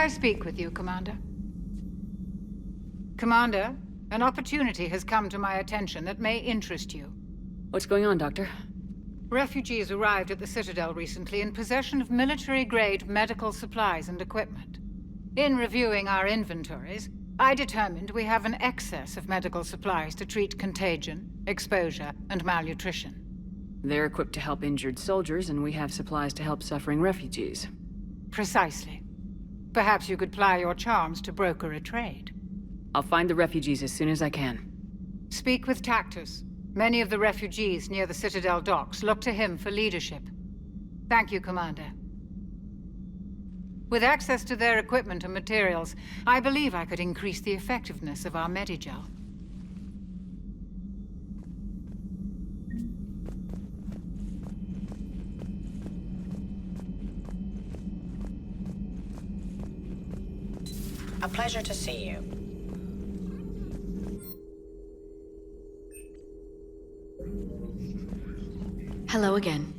I speak with you, Commander? Commander, an opportunity has come to my attention that may interest you. What's going on, Doctor? Refugees arrived at the Citadel recently in possession of military-grade medical supplies and equipment. In reviewing our inventories, I determined we have an excess of medical supplies to treat contagion, exposure, and malnutrition. They're equipped to help injured soldiers, and we have supplies to help suffering refugees. Precisely. Perhaps you could ply your charms to broker a trade. I'll find the refugees as soon as I can. Speak with Tactus. Many of the refugees near the Citadel docks look to him for leadership. Thank you, Commander. With access to their equipment and materials, I believe I could increase the effectiveness of our Medigel. A pleasure to see you. Hello again.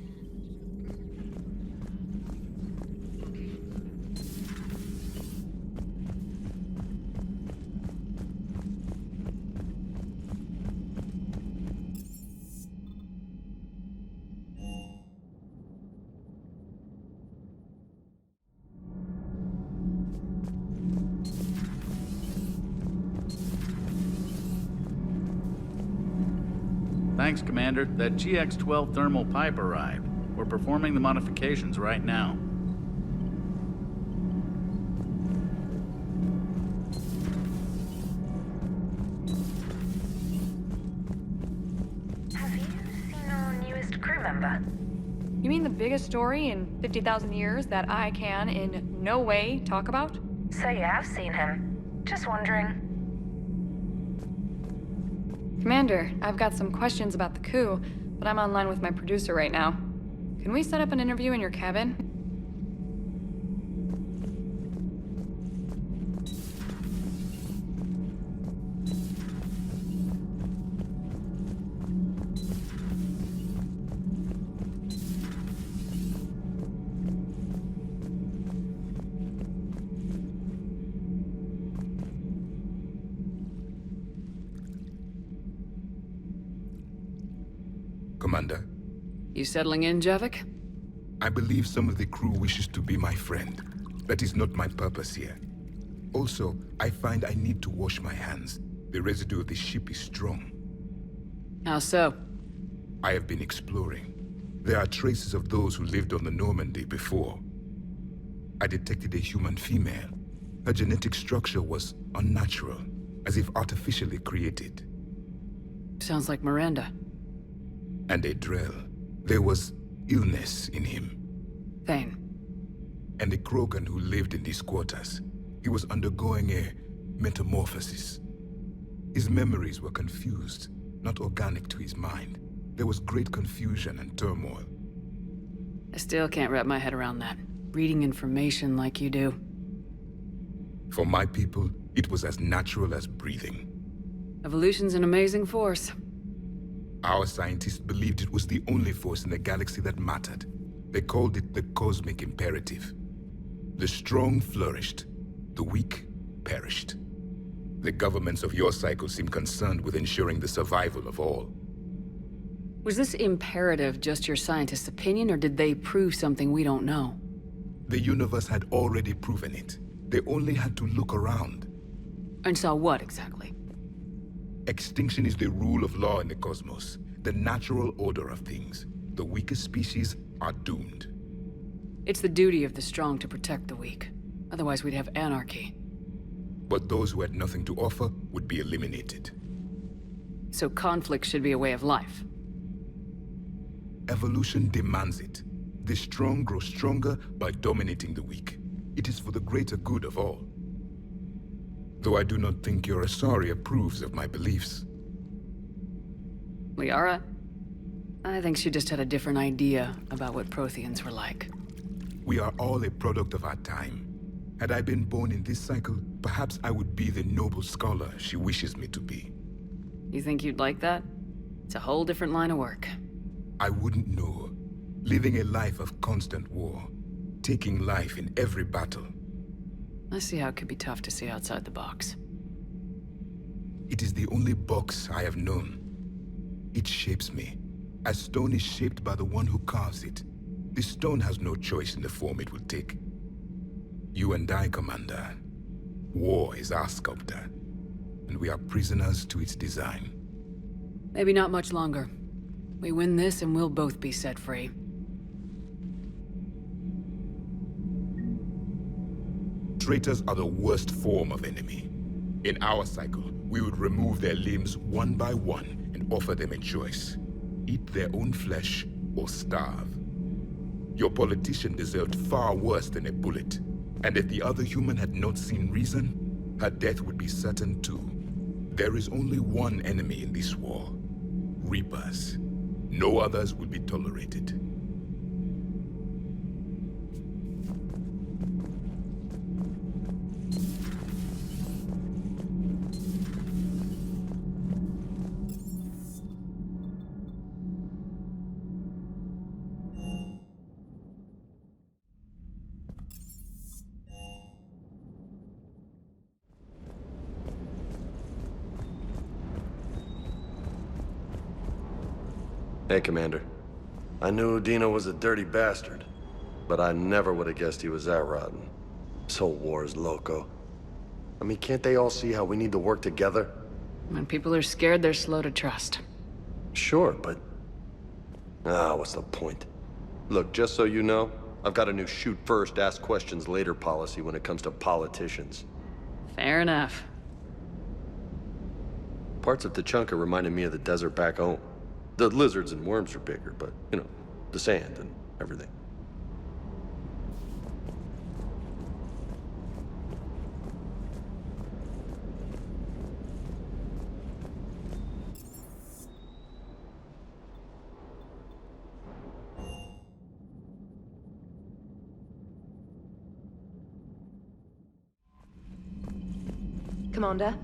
Thanks, Commander. That GX-12 thermal pipe arrived. We're performing the modifications right now. Have you seen our newest crew member? You mean the biggest story in 50,000 years that I can in no way talk about? So you have seen him. Just wondering. Commander, I've got some questions about the coup, but I'm online with my producer right now. Can we set up an interview in your cabin? Commander. You settling in, Javik? I believe some of the crew wishes to be my friend. That is not my purpose here. Also, I find I need to wash my hands. The residue of the ship is strong. How so? I have been exploring. There are traces of those who lived on the Normandy before. I detected a human female. Her genetic structure was unnatural, as if artificially created. Sounds like Miranda. And a Drell. There was illness in him. Thane. And a Krogan who lived in these quarters. He was undergoing a metamorphosis. His memories were confused, not organic to his mind. There was great confusion and turmoil. I still can't wrap my head around that. Reading information like you do. For my people, it was as natural as breathing. Evolution's an amazing force. Our scientists believed it was the only force in the galaxy that mattered. They called it the cosmic imperative. The strong flourished, the weak perished. The governments of your cycle seem concerned with ensuring the survival of all. Was this imperative just your scientist's opinion, or did they prove something we don't know? The universe had already proven it. They only had to look around. And saw what, exactly? Extinction is the rule of law in the cosmos, the natural order of things. The weakest species are doomed. It's the duty of the strong to protect the weak. Otherwise we'd have anarchy. But those who had nothing to offer would be eliminated. So conflict should be a way of life. Evolution demands it. The strong grow stronger by dominating the weak. It is for the greater good of all. Though I do not think your Asari approves of my beliefs. Liara? I think she just had a different idea about what Protheans were like. We are all a product of our time. Had I been born in this cycle, perhaps I would be the noble scholar she wishes me to be. You think you'd like that? It's a whole different line of work. I wouldn't know. Living a life of constant war. Taking life in every battle. I see how it could be tough to see outside the box. It is the only box I have known. It shapes me, as stone is shaped by the one who carves it. The stone has no choice in the form it will take. You and I, Commander. War is our sculptor, and we are prisoners to its design. Maybe not much longer. We win this and we'll both be set free. Traitors are the worst form of enemy. In our cycle, we would remove their limbs one by one and offer them a choice. Eat their own flesh or starve. Your politician deserved far worse than a bullet. And if the other human had not seen reason, her death would be certain too. There is only one enemy in this war. Reapers. No others will be tolerated. Hey, Commander. I knew Dino was a dirty bastard, but I never would have guessed he was that rotten. This whole war is loco. I mean, can't they all see how we need to work together? When people are scared, they're slow to trust. Sure, but... what's the point? Look, just so you know, I've got a new shoot first, ask questions later policy when it comes to politicians. Fair enough. Parts of Tachanka reminded me of the desert back home. The lizards and worms are bigger, but, you know, the sand and everything. Commander?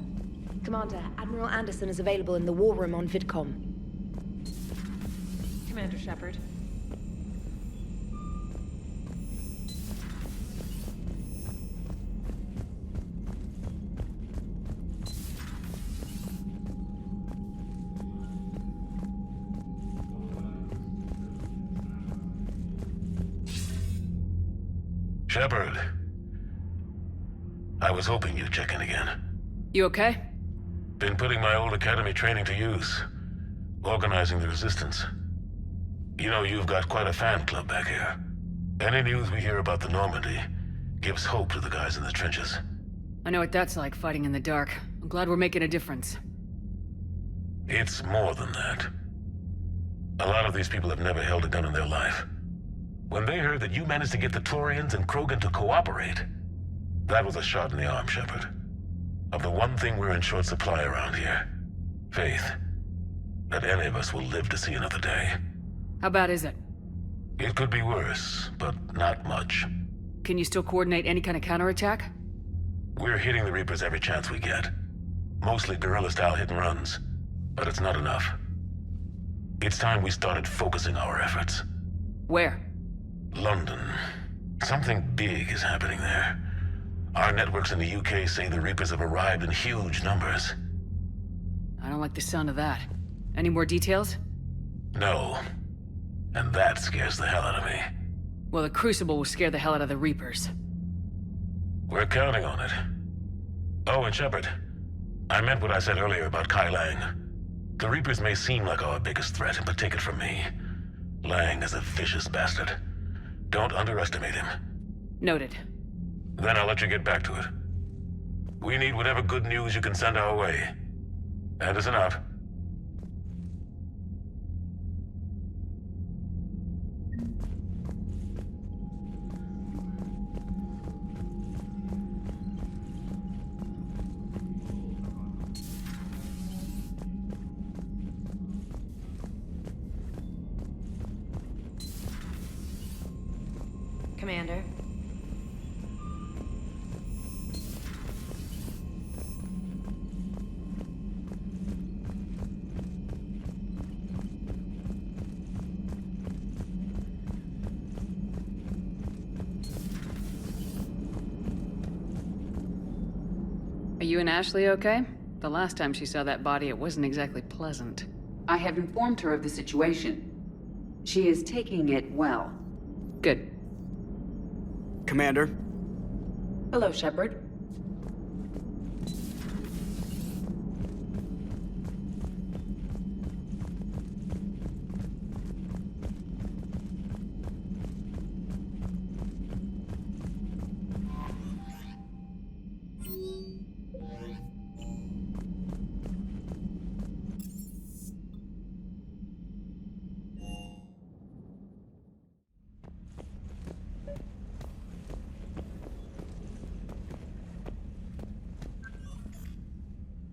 Commander, Admiral Anderson is available in the war room on VidCom. Commander Shepard. Shepard. I was hoping you'd check in again. You okay? Been putting my old academy training to use. Organizing the resistance. You know, you've got quite a fan club back here. Any news we hear about the Normandy gives hope to the guys in the trenches. I know what that's like, fighting in the dark. I'm glad we're making a difference. It's more than that. A lot of these people have never held a gun in their life. When they heard that you managed to get the Turians and Krogan to cooperate, that was a shot in the arm, Shepard. Of the one thing we're in short supply around here. Faith. That any of us will live to see another day. How bad is it? It could be worse, but not much. Can you still coordinate any kind of counterattack? We're hitting the Reapers every chance we get. Mostly guerrilla-style hit-and-runs, but it's not enough. It's time we started focusing our efforts. Where? London. Something big is happening there. Our networks in the UK say the Reapers have arrived in huge numbers. I don't like the sound of that. Any more details? No. And that scares the hell out of me. Well, the Crucible will scare the hell out of the Reapers. We're counting on it. Oh, and Shepard, I meant what I said earlier about Kai Lang. The Reapers may seem like our biggest threat, but take it from me. Lang is a vicious bastard. Don't underestimate him. Noted. Then I'll let you get back to it. We need whatever good news you can send our way. Anderson out. Commander? Are you and Ashley okay? The last time she saw that body, it wasn't exactly pleasant. I have informed her of the situation. She is taking it well. Good. Commander? Hello, Shepard.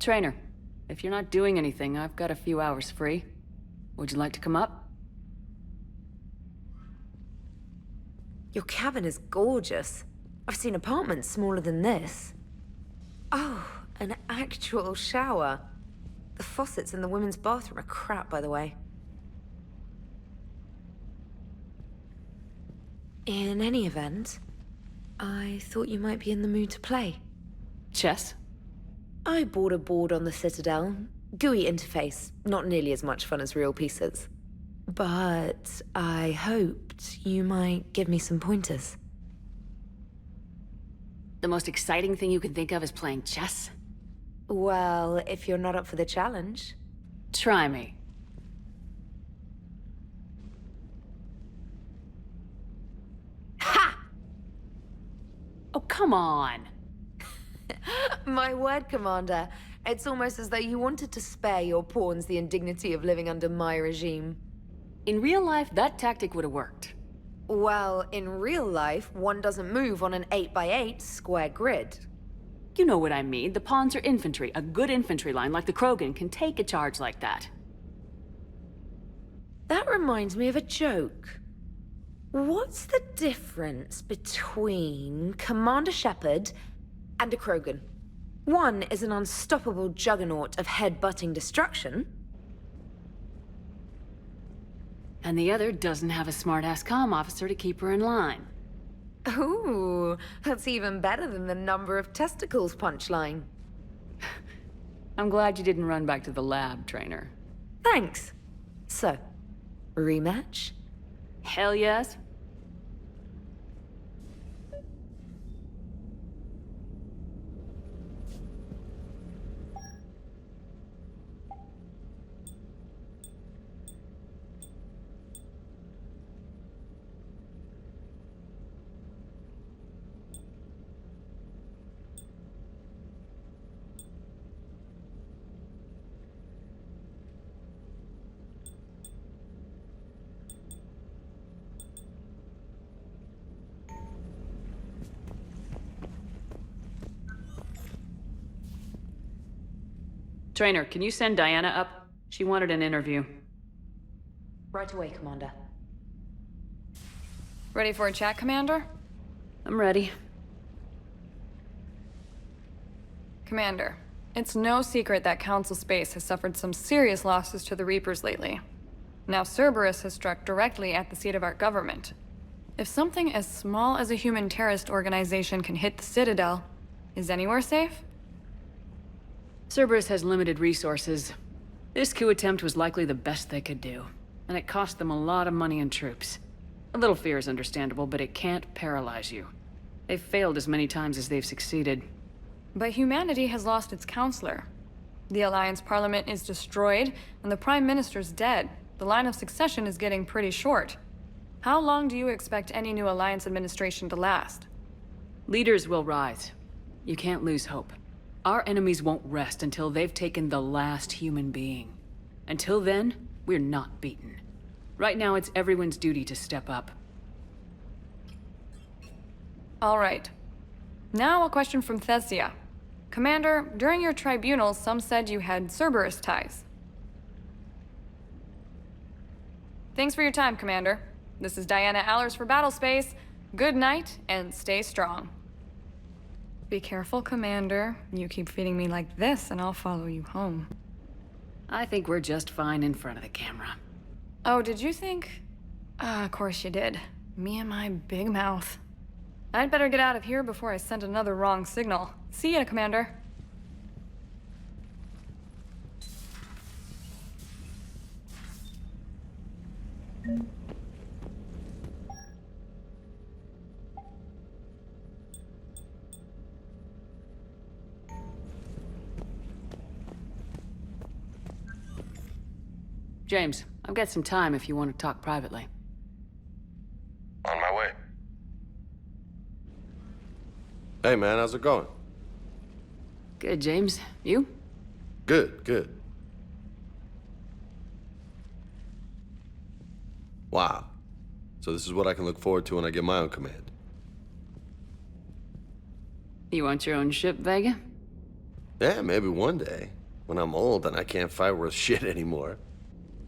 Trainer, if you're not doing anything, I've got a few hours free. Would you like to come up? Your cabin is gorgeous. I've seen apartments smaller than this. Oh, an actual shower. The faucets in the women's bathroom are crap, by the way. In any event, I thought you might be in the mood to play. Chess? I bought a board on the Citadel. GUI interface, not nearly as much fun as real pieces. But I hoped you might give me some pointers. The most exciting thing you can think of is playing chess? Well, if you're not up for the challenge. Try me. Ha! Oh, come on! My word, Commander. It's almost as though you wanted to spare your pawns the indignity of living under my regime. In real life, that tactic would have worked. Well, in real life, one doesn't move on an 8x8 square grid. You know what I mean. The pawns are infantry. A good infantry line like the Krogan can take a charge like that. That reminds me of a joke. What's the difference between Commander Shepard and a Krogan? One is an unstoppable juggernaut of head-butting destruction. And the other doesn't have a smart-ass comm officer to keep her in line. Ooh, that's even better than the number of testicles punchline. I'm glad you didn't run back to the lab, Trainer. Thanks. So, rematch? Hell yes. Trainer, can you send Diana up? She wanted an interview. Right away, Commander. Ready for a chat, Commander? I'm ready. Commander, it's no secret that Council Space has suffered some serious losses to the Reapers lately. Now Cerberus has struck directly at the seat of our government. If something as small as a human terrorist organization can hit the Citadel, is anywhere safe? Cerberus has limited resources. This coup attempt was likely the best they could do, and it cost them a lot of money and troops. A little fear is understandable, but it can't paralyze you. They've failed as many times as they've succeeded. But humanity has lost its counselor. The Alliance Parliament is destroyed, and the Prime Minister's dead. The line of succession is getting pretty short. How long do you expect any new Alliance administration to last? Leaders will rise. You can't lose hope. Our enemies won't rest until they've taken the last human being. Until then, we're not beaten. Right now, it's everyone's duty to step up. All right. Now a question from Thesia. Commander, during your tribunal, some said you had Cerberus ties. Thanks for your time, Commander. This is Diana Allers for Battlespace. Good night, and stay strong. Be careful, Commander. You keep feeding me like this, and I'll follow you home. I think we're just fine in front of the camera. Oh, did you think? Of course you did. Me and my big mouth. I'd better get out of here before I send another wrong signal. See ya, Commander. James, I've got some time if you want to talk privately. On my way. Hey, man, how's it going? Good, James. You? Good, good. Wow. So this is what I can look forward to when I get my own command. You want your own ship, Vega? Yeah, maybe one day. When I'm old and I can't fight worth shit anymore.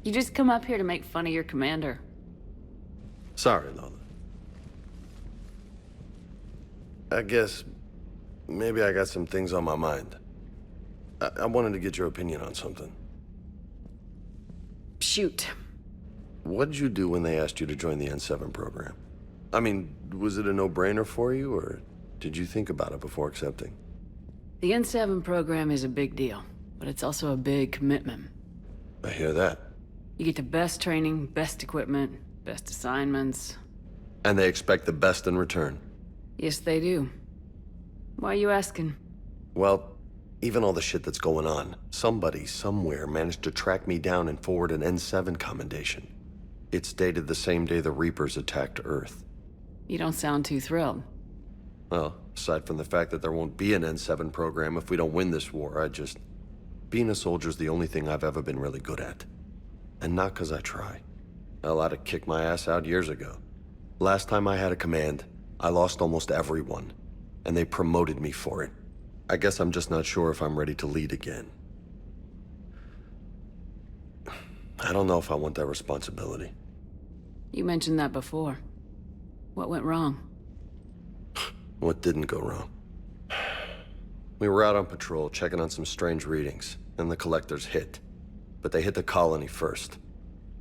You just come up here to make fun of your commander. Sorry, Lola. I guess maybe I got some things on my mind. I wanted to get your opinion on something. Shoot. What did you do when they asked you to join the N7 program? I mean, was it a no-brainer for you, or did you think about it before accepting? The N7 program is a big deal, but it's also a big commitment. I hear that. You get the best training, best equipment, best assignments. And they expect the best in return. Yes, they do. Why are you asking? Well, even all the shit that's going on, somebody somewhere managed to track me down and forward an N7 commendation. It's dated the same day the Reapers attacked Earth. You don't sound too thrilled. Well, aside from the fact that there won't be an N7 program if we don't win this war, being a soldier's the only thing I've ever been really good at. And not 'cause I try. Hell, I'd have kicked my ass out years ago. Last time I had a command, I lost almost everyone, and they promoted me for it. I guess I'm just not sure if I'm ready to lead again. I don't know if I want that responsibility. You mentioned that before. What went wrong? What didn't go wrong? We were out on patrol, checking on some strange readings, and the collectors hit. But they hit the colony first.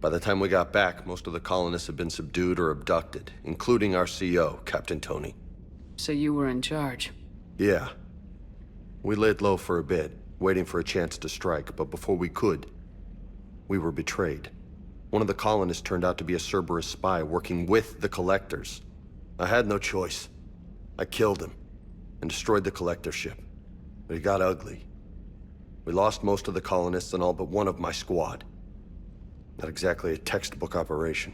By the time we got back, most of the colonists had been subdued or abducted, including our CO, Captain Tony. So you were in charge? Yeah. We laid low for a bit, waiting for a chance to strike, but before we could, we were betrayed. One of the colonists turned out to be a Cerberus spy working with the collectors. I had no choice. I killed him and destroyed the collector ship. But it got ugly. We lost most of the colonists and all but one of my squad. Not exactly a textbook operation.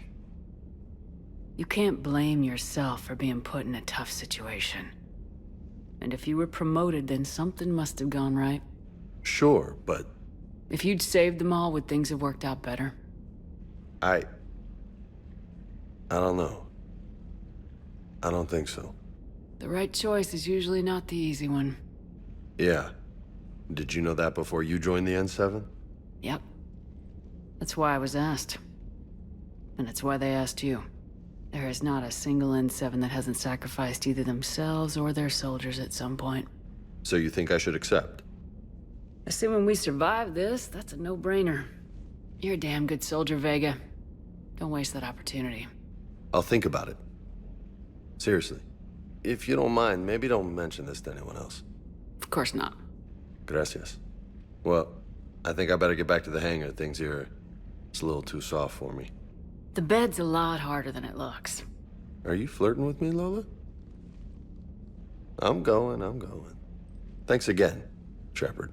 You can't blame yourself for being put in a tough situation. And if you were promoted, then something must have gone right. Sure, but... If you'd saved them all, would things have worked out better? I don't know. I don't think so. The right choice is usually not the easy one. Yeah. Did you know that before you joined the N7? Yep. That's why I was asked. And it's why they asked you. There is not a single N7 that hasn't sacrificed either themselves or their soldiers at some point. So you think I should accept? Assuming we survive this, that's a no-brainer. You're a damn good soldier, Vega. Don't waste that opportunity. I'll think about it. Seriously. If you don't mind, maybe don't mention this to anyone else. Of course not. Gracias. Well, I think I better get back to the hangar. Things here, it's a little too soft for me. The bed's a lot harder than it looks. Are you flirting with me, Lola? I'm going. Thanks again, Shepard.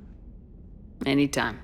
Anytime.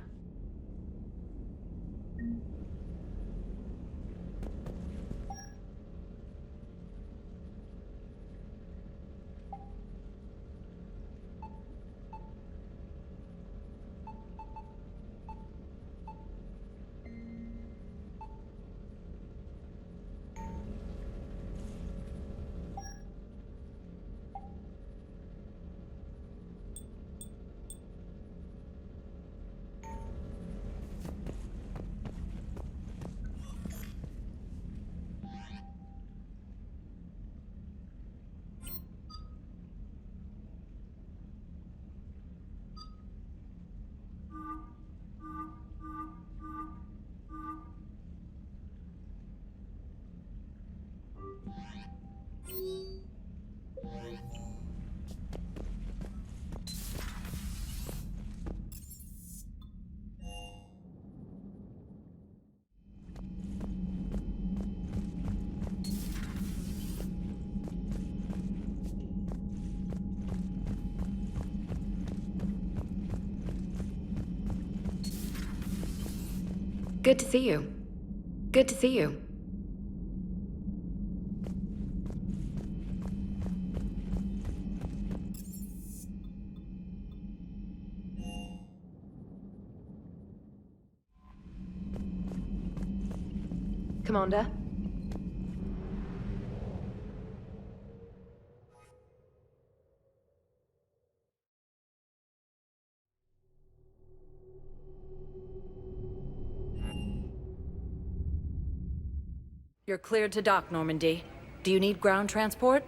Good to see you. Good to see you. Commander? You're cleared to dock, Normandy. Do you need ground transport?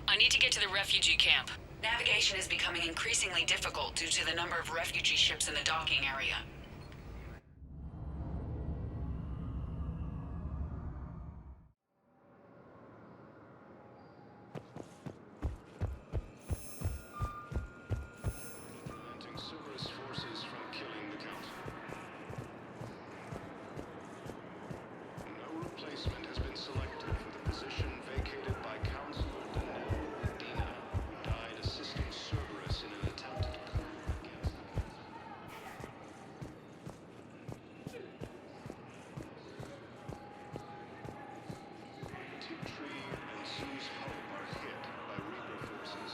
I need to get to the refugee camp. Navigation is becoming increasingly difficult due to the number of refugee ships in the docking area. Preventing Cerberus forces from killing the Council. No replacement has been selected for the position vacated by Councilor Dina, who died assisting Cerberus in an attempted coup against the Tiptree and Sue's Hope are hit by Reaper forces.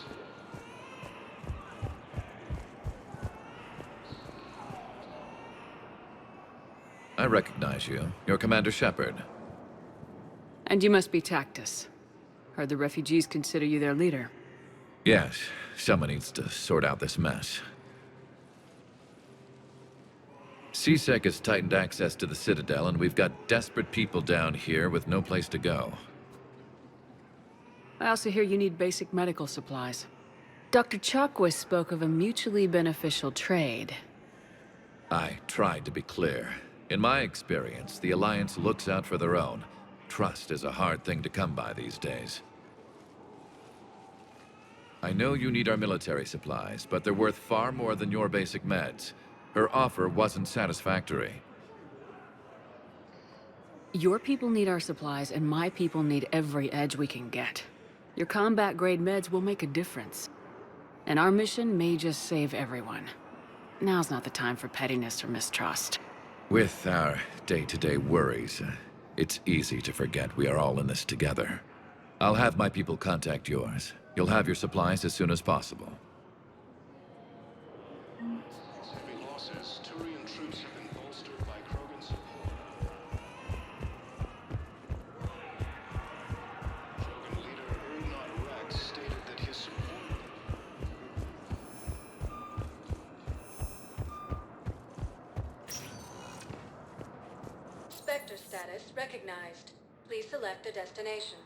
I recognize you. You're Commander Shepard. And you must be Tactus. Heard the refugees consider you their leader. Yes, someone needs to sort out this mess. CSEC has tightened access to the Citadel, and we've got desperate people down here with no place to go. I also hear you need basic medical supplies. Dr. Chakwas spoke of a mutually beneficial trade. I tried to be clear. In my experience, the Alliance looks out for their own. Trust is a hard thing to come by these days. I know you need our military supplies, but they're worth far more than your basic meds. Her offer wasn't satisfactory. Your people need our supplies, and my people need every edge we can get. Your combat-grade meds will make a difference. And our mission may just save everyone. Now's not the time for pettiness or mistrust. With our day-to-day worries, it's easy to forget we are all in this together. I'll have my people contact yours. You'll have your supplies as soon as possible. Heavy losses. Turian troops have been bolstered by Krogan support. Krogan leader Ernot Rex stated that his support... Spectre status recognized. Please select a destination.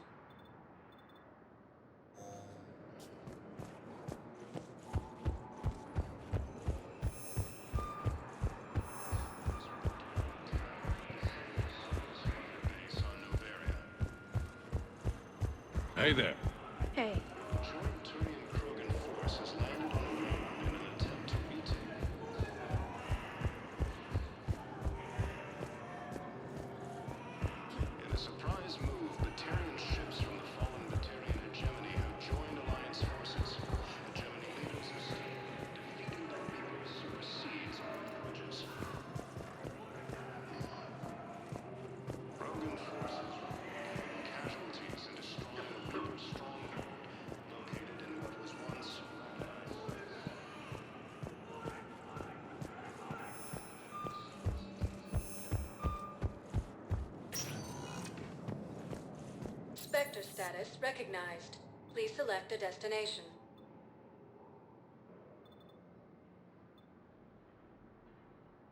Hey there. Hey. Joint Turian Krogan force has landed on a moon in an attempt to retake. In a surprise move, Batarian ships from the fallen Batarian hegemony have joined Alliance forces. Hegemony leaders have stated defeating the Reapers supersedes our grudges. Krogan forces casualties in destroying the Reaper stronghold located in what was once Spectre status recognized. Please select a destination.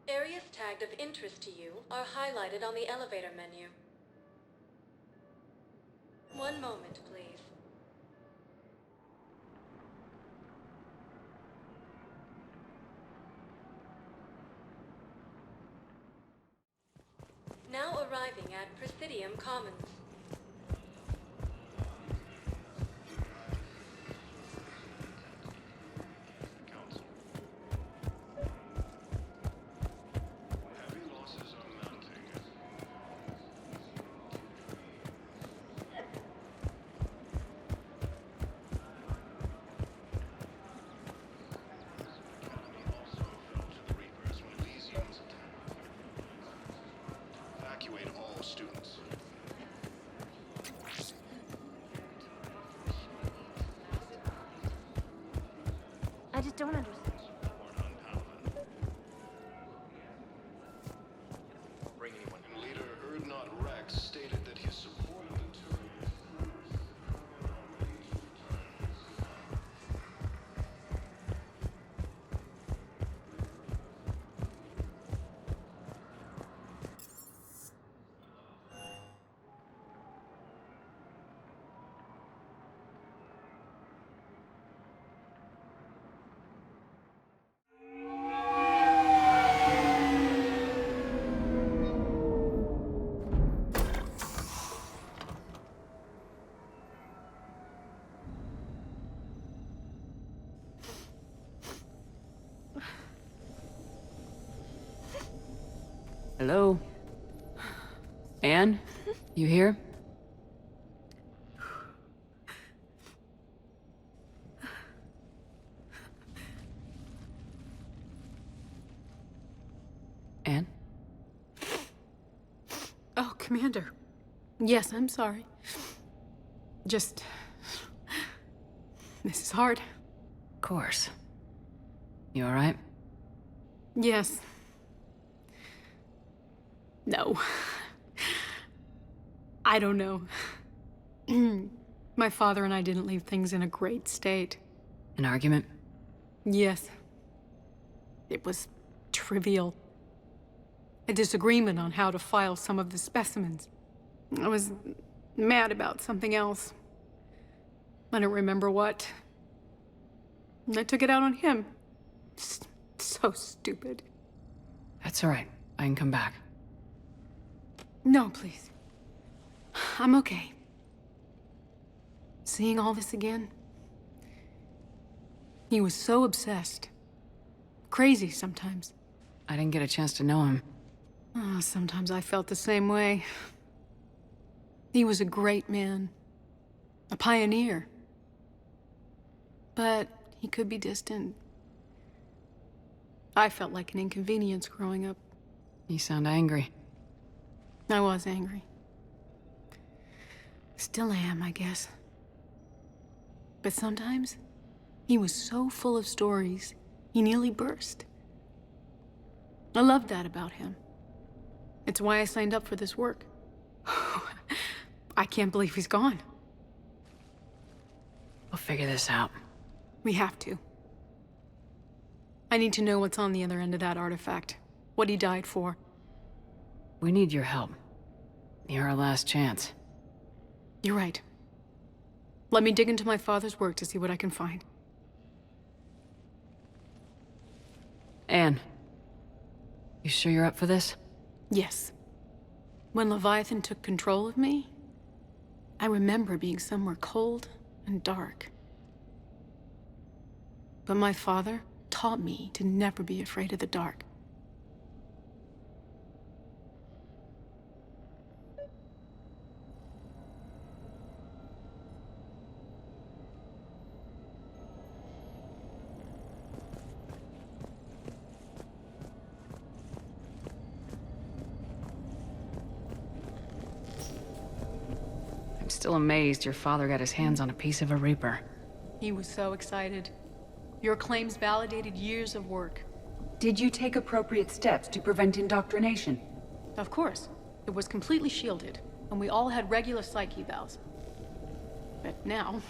Areas tagged of interest to you are highlighted on the elevator menu. One moment, please. Now arriving at Presidium Commons. Council. Heavy losses are mounting. Academy also fell to the Reapers when Elysium's attack. don't understand. Leader Erdnot Rex stated that he supported the Hello? Anne? You here? Anne? Oh, Commander. Yes, I'm sorry. Just... This is hard. Of course. You alright? Yes. No. I don't know. My father and I didn't leave things in a great state. An argument? Yes. It was trivial. A disagreement on how to file some of the specimens. I was mad about something else. I don't remember what. And I took it out on him. So stupid. That's alright. I can come back. No, please. I'm okay. Seeing all this again? He was so obsessed. Crazy sometimes. I didn't get a chance to know him. Oh, sometimes I felt the same way. He was a great man. A pioneer. But he could be distant. I felt like an inconvenience growing up. You sound angry. I was angry. Still am, I guess. But sometimes, he was so full of stories, he nearly burst. I loved that about him. It's why I signed up for this work. I can't believe he's gone. We'll figure this out. We have to. I need to know what's on the other end of that artifact. What he died for. We need your help. You're our last chance. You're right. Let me dig into my father's work to see what I can find. Anne. You sure you're up for this? Yes. When Leviathan took control of me, I remember being somewhere cold and dark. But my father taught me to never be afraid of the dark. I'm still amazed your father got his hands on a piece of a Reaper. He was so excited. Your claims validated years of work. Did you take appropriate steps to prevent indoctrination? Of course. It was completely shielded, and we all had regular psych evals. But now,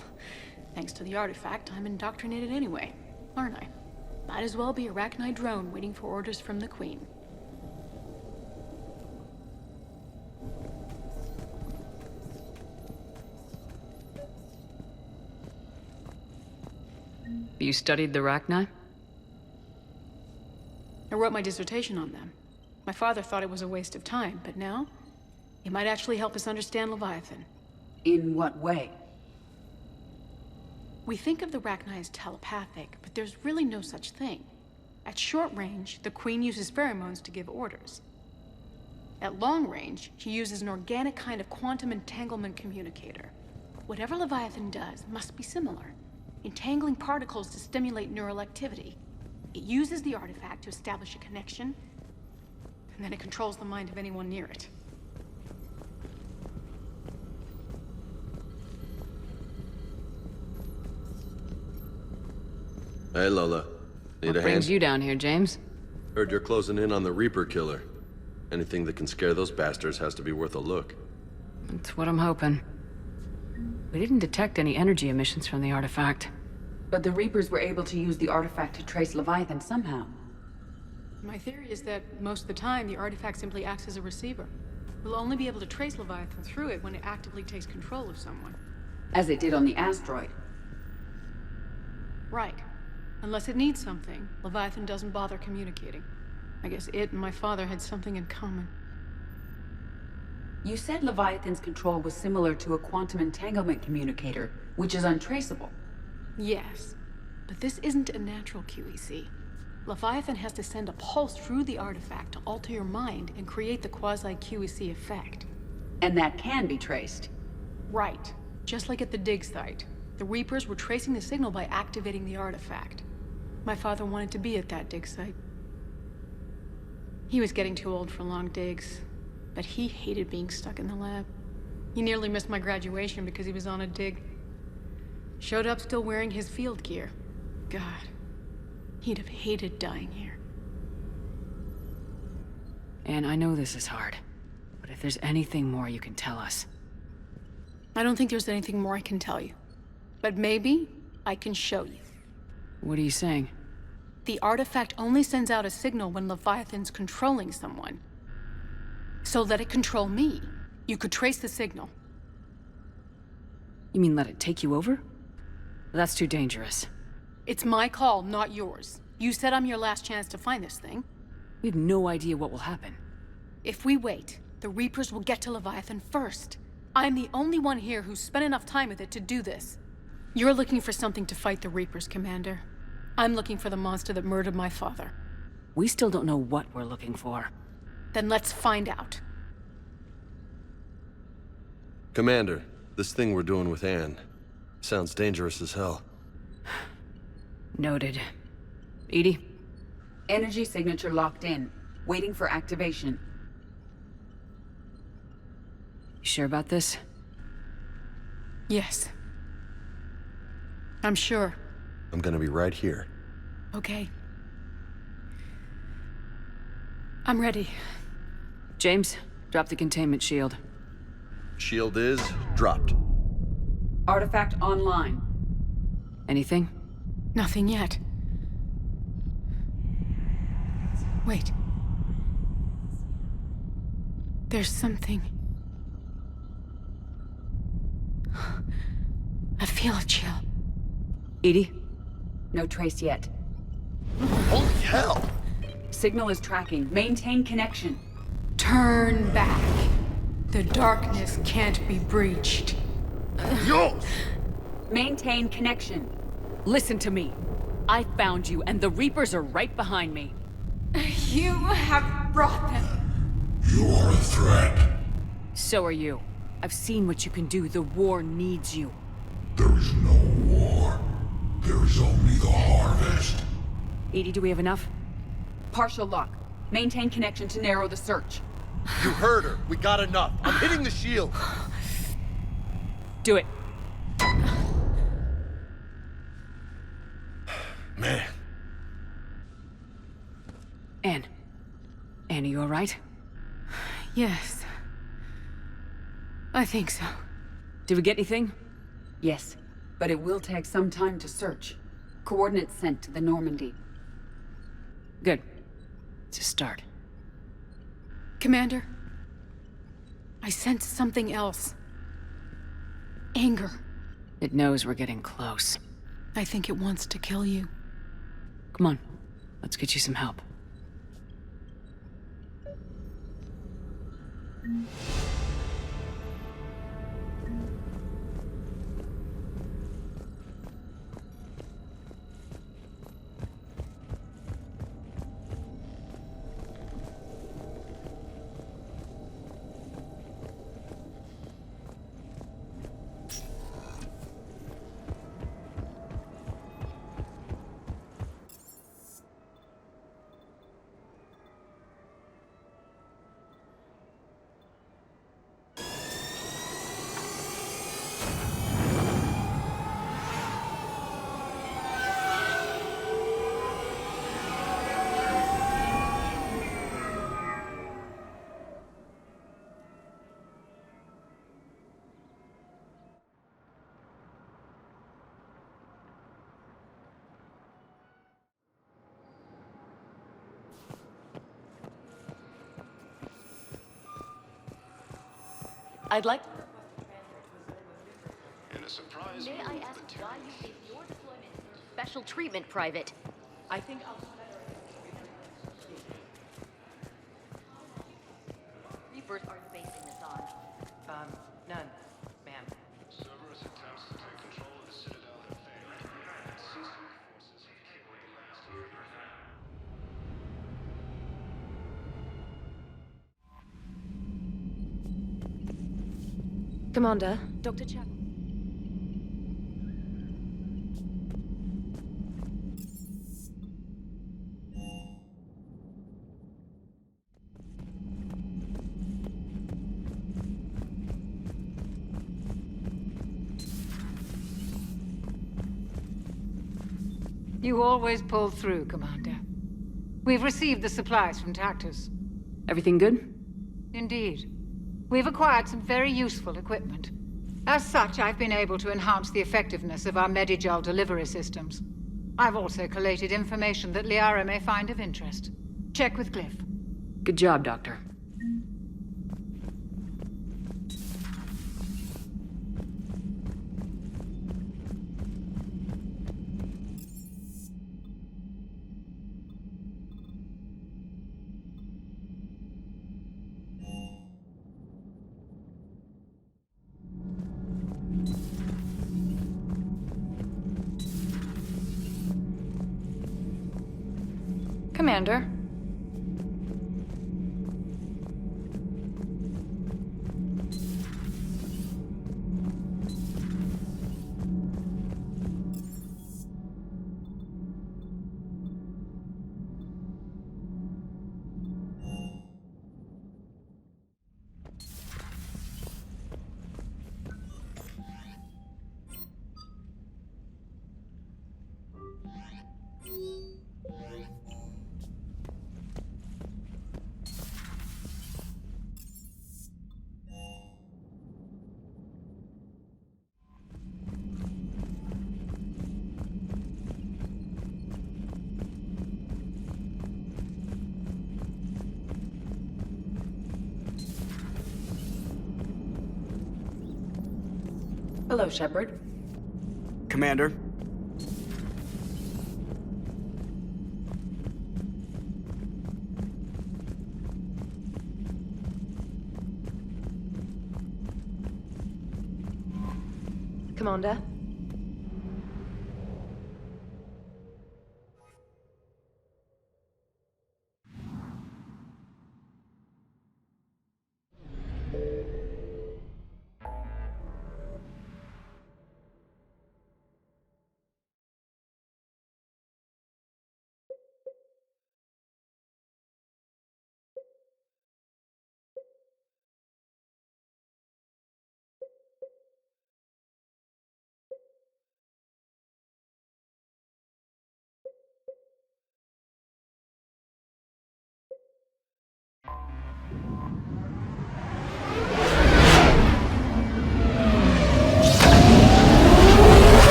thanks to the artifact, I'm indoctrinated anyway, aren't I? Might as well be a Arachnid drone waiting for orders from the Queen. You studied the Arachni? I wrote my dissertation on them. My father thought it was a waste of time, but now, it might actually help us understand Leviathan. In what way? We think of the Arachni as telepathic, but there's really no such thing. At short range, the Queen uses pheromones to give orders. At long range, she uses an organic kind of quantum entanglement communicator. Whatever Leviathan does must be similar, entangling particles to stimulate neural activity. It uses the artifact to establish a connection, and then it controls the mind of anyone near it. Hey, Lola. Need What a brings hand? you down here, James? Heard you're closing in on the Reaper killer. Anything that can scare those bastards has to be worth a look. That's what I'm hoping. We didn't detect any energy emissions from the artifact. But the Reapers were able to use the artifact to trace Leviathan somehow. My theory is that most of the time, the artifact simply acts as a receiver. We'll only be able to trace Leviathan through it when it actively takes control of someone. As it did on the asteroid. Right. Unless it needs something, Leviathan doesn't bother communicating. I guess it and my father had something in common. You said Leviathan's control was similar to a quantum entanglement communicator, which is untraceable. Yes, but this isn't a natural QEC. Leviathan has to send a pulse through the artifact to alter your mind and create the quasi-QEC effect. And that can be traced. Right. Just like at the dig site. The Reapers were tracing the signal by activating the artifact. My father wanted to be at that dig site. He was getting too old for long digs, but he hated being stuck in the lab. He nearly missed my graduation because he was on a dig. Showed up still wearing his field gear. God, he'd have hated dying here. And I know this is hard, but if there's anything more you can tell us. I don't think there's anything more I can tell you. But maybe I can show you. What are you saying? The artifact only sends out a signal when Leviathan's controlling someone. So let it control me. You could trace the signal. You mean let it take you over? That's too dangerous. It's my call, not yours. You said I'm your last chance to find this thing. We have no idea what will happen. If we wait, the Reapers will get to Leviathan first. I'm the only one here who's spent enough time with it to do this. You're looking for something to fight the Reapers, Commander. I'm looking for the monster that murdered my father. We still don't know what we're looking for. Then let's find out. Commander, this thing we're doing with Anne sounds dangerous as hell. Noted. Edie? Energy signature locked in, waiting for activation. You sure about this? Yes. I'm sure. I'm gonna be right here. Okay. I'm ready. James, drop the containment shield. Shield is dropped. Artifact online. Anything? Nothing yet. Wait. There's something. I feel a chill. Edie? No trace yet. Holy hell! Signal is tracking. Maintain connection. Turn back. The darkness can't be breached. Yo! Maintain connection. Listen to me. I found you, and the Reapers are right behind me. You have brought them. You are a threat. So are you. I've seen what you can do. The war needs you. There is no war. There is only the harvest. Edie, do we have enough? Partial lock. Maintain connection to narrow the search. You heard her. We got enough. I'm hitting the shield. Do it. Man. Anne, are you all right? Yes. I think so. Did we get anything? Yes, but it will take some time to search. Coordinates sent to the Normandy. Good. It's a start. Commander, I sense something else. Anger. It knows we're getting close. I think it wants to kill you. Come on, let's get you some help. I'd like... In a surprise May I ask why you gave your deployment special treatment, Private? I think I'll... Reapers are basing this on. None, ma'am. Cerberus attempts to take control of the Citadel have failed. System forces have killed the last Reaper. Commander. Dr. Chapman. You always pull through, Commander. We've received the supplies from Tactus. Everything good? Indeed. We've acquired some very useful equipment. As such, I've been able to enhance the effectiveness of our Medigel delivery systems. I've also collated information that Liara may find of interest. Check with Glyph. Good job, Doctor. Commander. Hello, Shepard. Commander. Commander.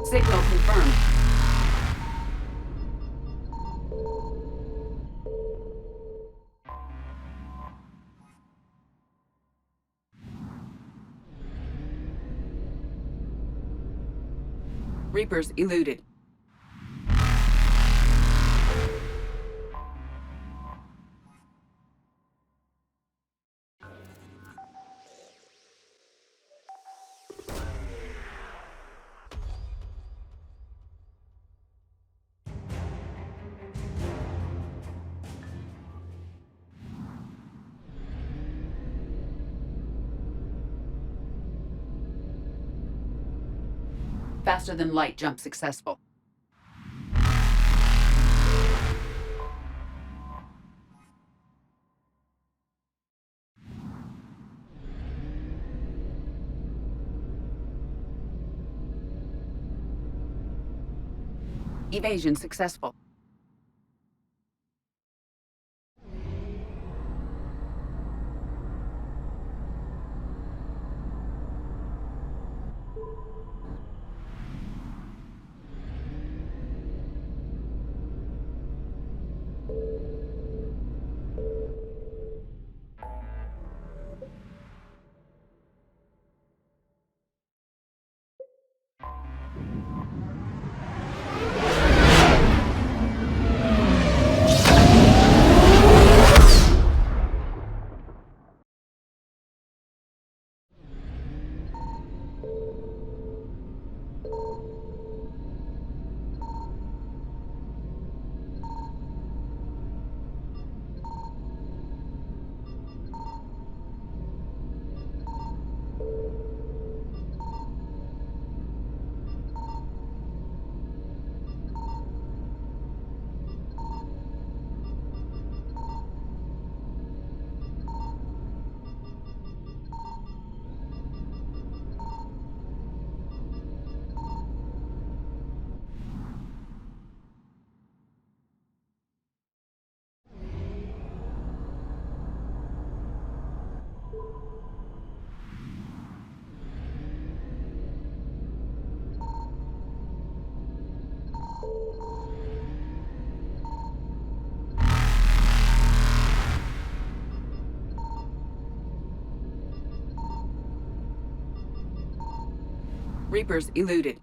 Signal confirmed. Reapers eluded. Faster than light jump successful. Evasion successful. Reapers eluded.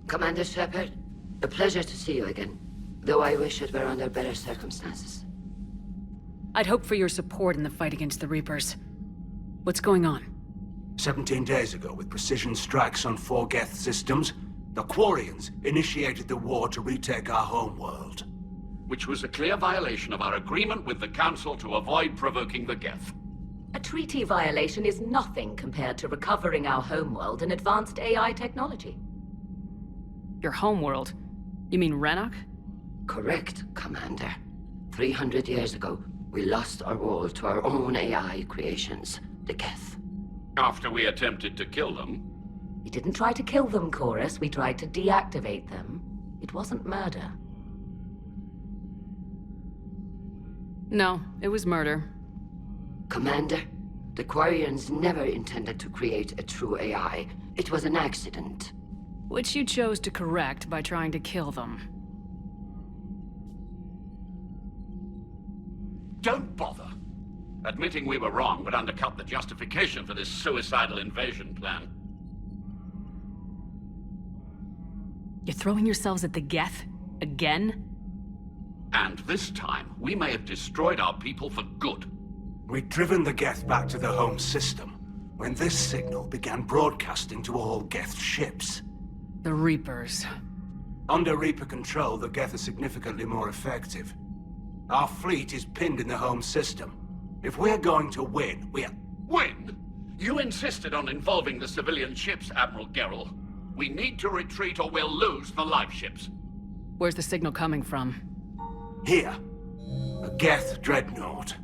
Commander Shepard, a pleasure to see you again, though I wish it were under better circumstances. I'd hope for your support in the fight against the Reapers. What's going on? 17 days ago, with precision strikes on 4 Geth systems, the Quarians initiated the war to retake our homeworld. Which was a clear violation of our agreement with the Council to avoid provoking the Geth. A treaty violation is nothing compared to recovering our homeworld and advanced AI technology. Your homeworld? You mean Renok? Correct, Commander. 300 years ago, we lost our world to our own AI creations, the Geth. After we attempted to kill them? We didn't try to kill them, Chorus. We tried to deactivate them. It wasn't murder. No, it was murder. Commander, the Quarians never intended to create a true AI. It was an accident. Which you chose to correct by trying to kill them. Don't bother. Admitting we were wrong would undercut the justification for this suicidal invasion plan. You're throwing yourselves at the Geth? Again? And this time, we may have destroyed our people for good. We'd driven the Geth back to the home system, when this signal began broadcasting to all Geth ships. The Reapers. Under Reaper control, the Geth are significantly more effective. Our fleet is pinned in the home system. If we're going to win, Win? You insisted on involving the civilian ships, Admiral Gerrel. We need to retreat or we'll lose the live ships. Where's the signal coming from? Here. A Geth dreadnought.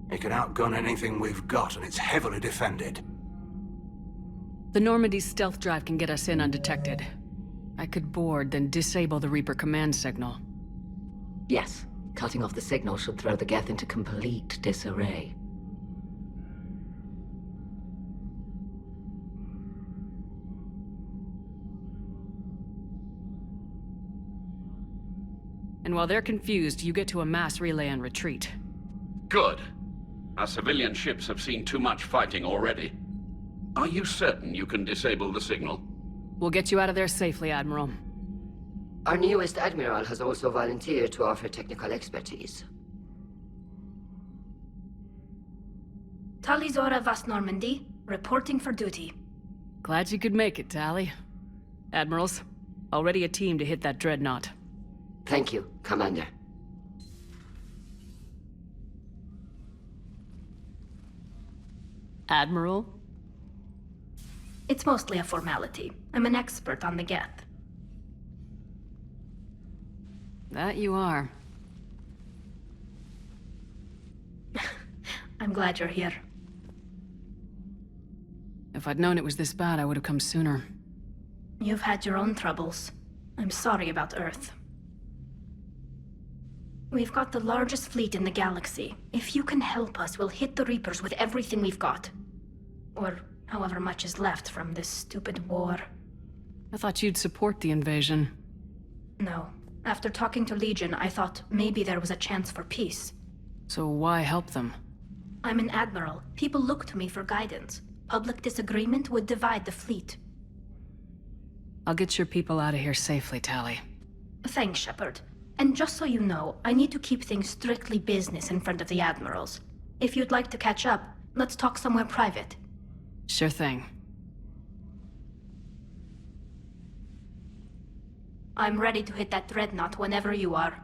It can outgun anything we've got, and it's heavily defended. The Normandy's stealth drive can get us in undetected. I could board, then disable the Reaper command signal. Yes. Cutting off the signal should throw the Geth into complete disarray. And while they're confused, you get to a mass relay and retreat. Good. Our civilian ships have seen too much fighting already. Are you certain you can disable the signal? We'll get you out of there safely, Admiral. Our newest Admiral has also volunteered to offer technical expertise. Talizora Vas Normandy, reporting for duty. Glad you could make it, Tally. Admirals, already a team to hit that dreadnought. Thank you, Commander. Admiral? It's mostly a formality. I'm an expert on the Geth. That you are. I'm glad you're here. If I'd known it was this bad, I would have come sooner. You've had your own troubles. I'm sorry about Earth. We've got the largest fleet in the galaxy. If you can help us, we'll hit the Reapers with everything we've got. Or however much is left from this stupid war. I thought you'd support the invasion. No. After talking to Legion, I thought maybe there was a chance for peace. So why help them? I'm an admiral. People look to me for guidance. Public disagreement would divide the fleet. I'll get your people out of here safely, Tally. Thanks, Shepard. And just so you know, I need to keep things strictly business in front of the admirals. If you'd like to catch up, let's talk somewhere private. Sure thing. I'm ready to hit that dreadnought whenever you are.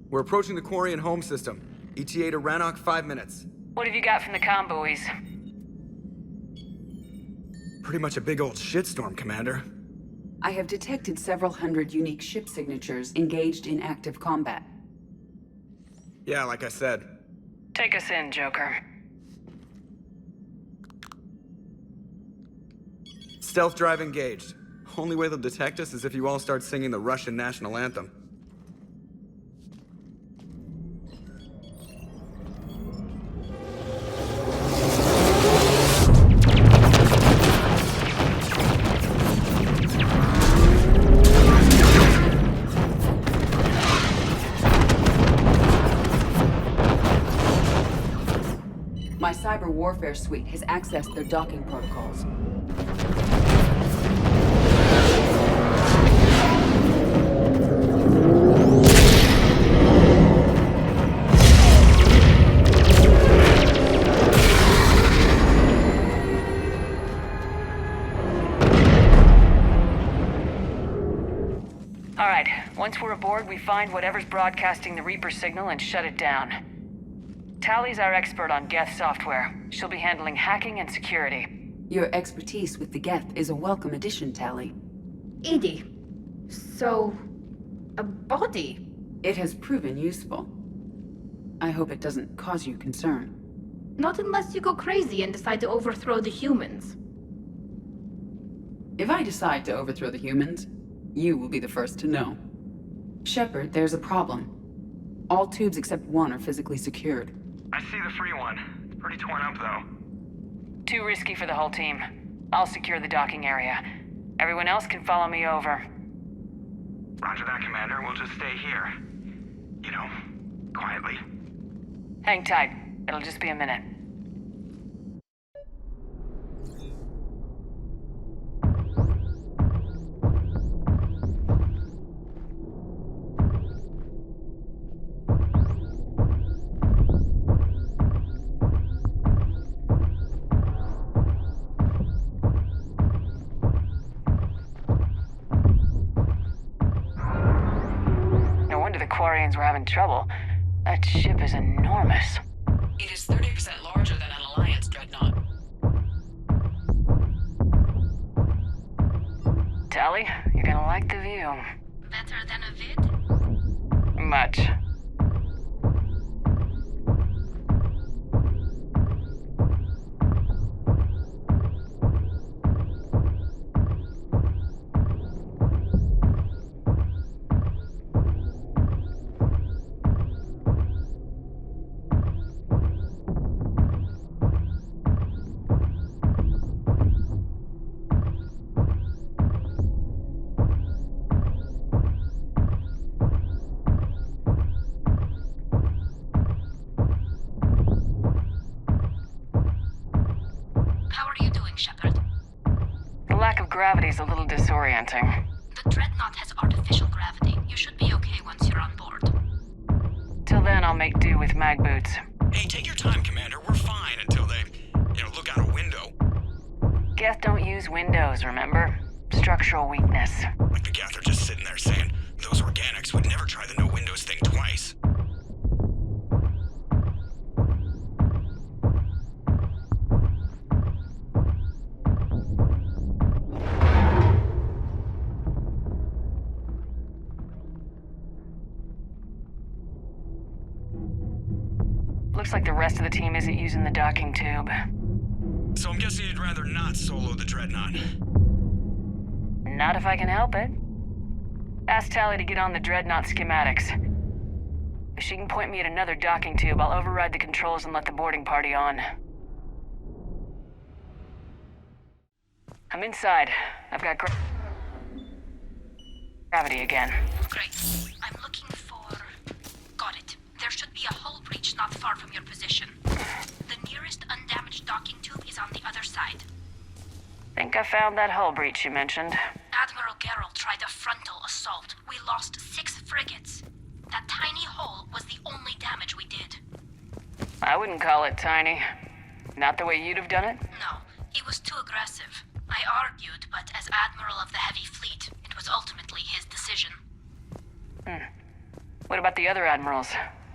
We're approaching the Quarian home system. ETA to Rannoch, 5 minutes. What have you got from the comm buoys? Pretty much a big old shitstorm, Commander. I have detected several hundred unique ship signatures engaged in active combat. Yeah, like I said. Take us in, Joker. Stealth drive engaged. Only way they'll detect us is if you all start singing the Russian national anthem. My cyber warfare suite has accessed their docking protocols. All right, once we're aboard, we find whatever's broadcasting the Reaper signal and shut it down. Tally's our expert on Geth software. She'll be handling hacking and security. Your expertise with the Geth is a welcome addition, Tally. Edie, so... a body? It has proven useful. I hope it doesn't cause you concern. Not unless you go crazy and decide to overthrow the humans. If I decide to overthrow the humans, you will be the first to know. Shepard, there's a problem. All tubes except one are physically secured. I see the free one. It's pretty torn up, though. Too risky for the whole team. I'll secure the docking area. Everyone else can follow me over. Roger that, Commander. We'll just stay here. You know, quietly. Hang tight. It'll just be a minute. No wonder the Quarians were having trouble. That ship is enormous. It is 30% larger than an Alliance dreadnought. Tally, you're gonna like the view. Better than a vid? Much. Shepard. The lack of gravity is a little disorienting. The Dreadnought has artificial gravity. You should be okay once you're on board. Till then, I'll make do with mag boots. Hey, take your time, Commander. We're fine until they, look out a window. Geth don't use windows, remember? Structural weakness. Like the Geth are just sitting there saying, those organics would never try the no windows thing twice. Looks like the rest of the team isn't using the docking tube. So I'm guessing you'd rather not solo the Dreadnought. Not if I can help it. Ask Tally to get on the Dreadnought schematics. If she can point me at another docking tube, I'll override the controls and let the boarding party on. I'm inside. I've got gravity again. Great. I'm looking for... Got it. There should be a hull breach not far from your position. The nearest undamaged docking tube is on the other side. Think I found that hull breach you mentioned. Admiral Geralt tried a frontal assault. We lost 6 frigates. That tiny hole was the only damage we did. I wouldn't call it tiny. Not the way you'd have done it? No, he was too aggressive. I argued, but as Admiral of the Heavy Fleet, it was ultimately his decision. What about the other admirals?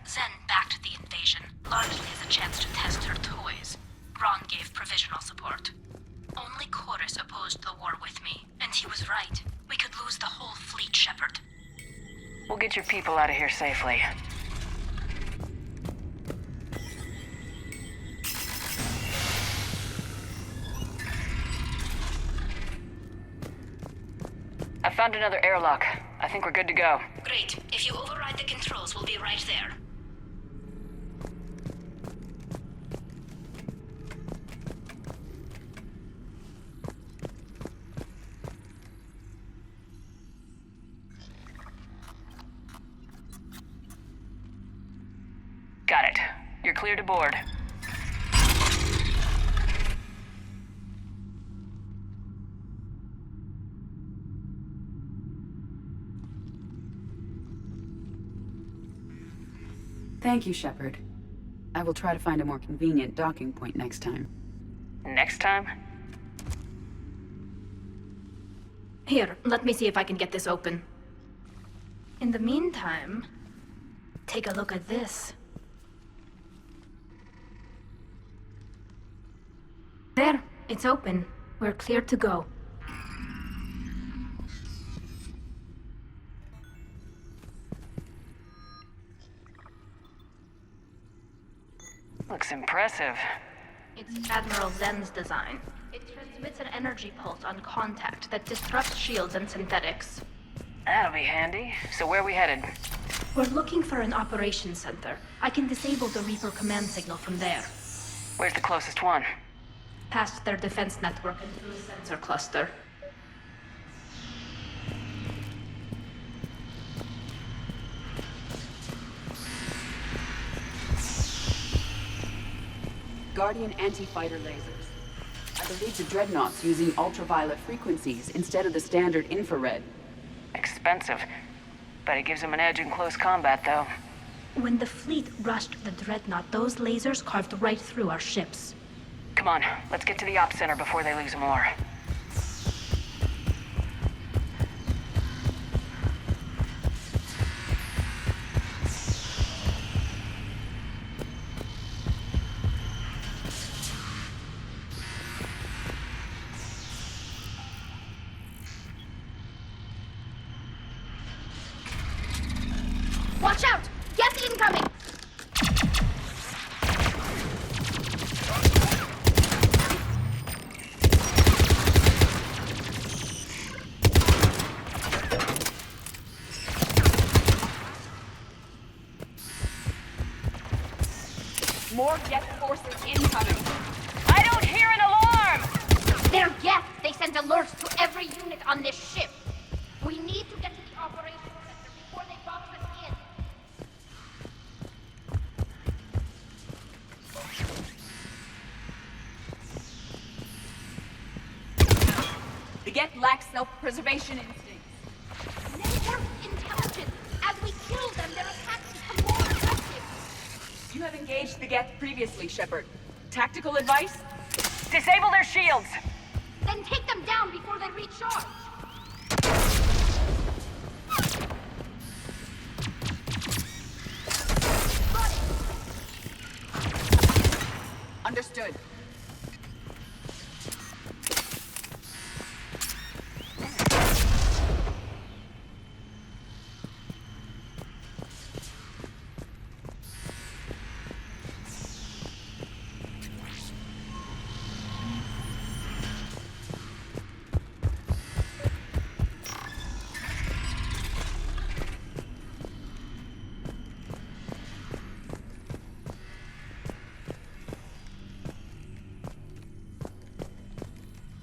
Zen backed the invasion, largely as a chance to test her toys. Ron gave provisional support. Only Chorus opposed the war with me, and he was right. We could lose the whole fleet, Shepard. We'll get your people out of here safely. I found another airlock. I think we're good to go. Great. If you override the controls, we'll be right there. Got it. You're clear to board. Thank you, Shepard. I will try to find a more convenient docking point next time. Next time? Here, let me see if I can get this open. In the meantime, take a look at this. There, it's open. We're clear to go. Looks impressive. It's Admiral Zen's design. It transmits an energy pulse on contact that disrupts shields and synthetics. That'll be handy. So where are we headed? We're looking for an operations center. I can disable the Reaper command signal from there. Where's the closest one? Past their defense network and through a sensor cluster. Guardian anti-fighter lasers. I believe the Dreadnought's using ultraviolet frequencies instead of the standard infrared. Expensive. But it gives them an edge in close combat, though. When the fleet rushed the Dreadnought, those lasers carved right through our ships. Come on, let's get to the ops center before they lose more. Watch out! Get incoming! More Geth forces incoming. I don't hear an alarm! They're Geth! They send alerts to every unit on this ship. We need to get to the operations center before they box us in. The Geth lack self-preservation instincts. Network intelligence! As we kill them, their attacks become more effective. You have engaged the Geth previously, Shepard. Tactical advice? Disable their shields! Then take them down before they recharge. Understood.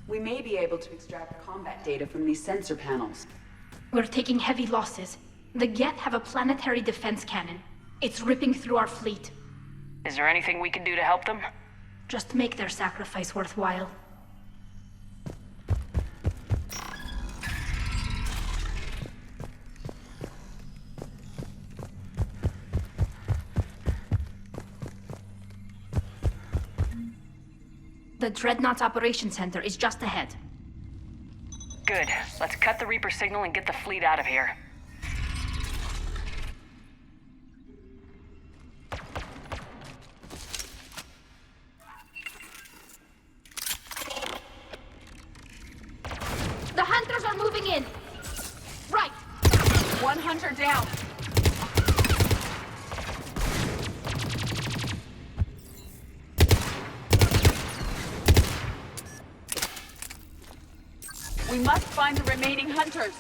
We may be able to extract combat data from these sensor panels. We're taking heavy losses. The Geth have a planetary defense cannon. It's ripping through our fleet. Is there anything we can do to help them? Just make their sacrifice worthwhile. The Dreadnought's Operations Center is just ahead. Good. Let's cut the Reaper signal and get the fleet out of here. The Hunters are moving in! Right! One Hunter down! We must find the remaining Hunters.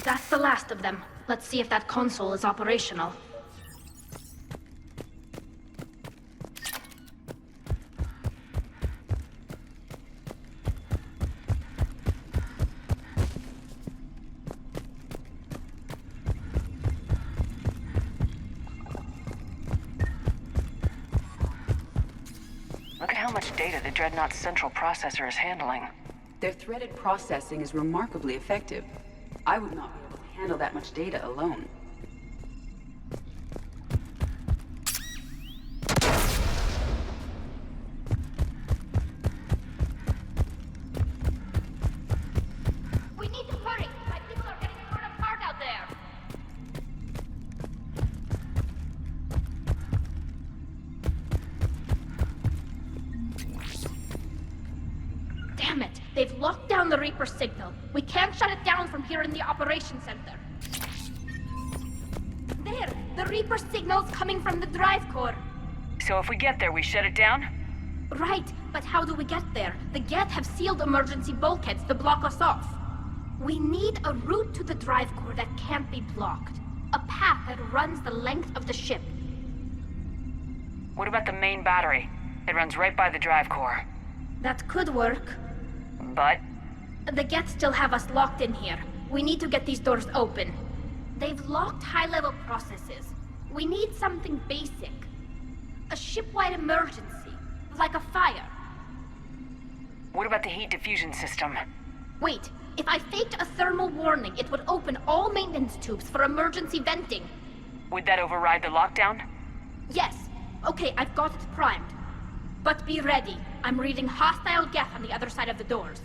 That's the last of them. Let's see if that console is operational. Look at how much data the Dreadnought's central processor is handling. Their threaded processing is remarkably effective. I would not be able to handle that much data alone. We need to hurry! My people are getting torn apart out there! Damn it! They've locked down the Reaper signal. We can't shut it down from here in the operations center. There! The Reaper signal's coming from the drive core. So if we get there, we shut it down? Right, but how do we get there? The Geth have sealed emergency bulkheads to block us off. We need a route to the drive core that can't be blocked. A path that runs the length of the ship. What about the main battery? It runs right by the drive core. That could work. But? The Geth still have us locked in here. We need to get these doors open. They've locked high-level processes. We need something basic. A ship-wide emergency, like a fire. What about the heat diffusion system? Wait, if I faked a thermal warning, it would open all maintenance tubes for emergency venting. Would that override the lockdown? Yes. Okay, I've got it primed. But be ready. I'm reading hostile Geth on the other side of the doors.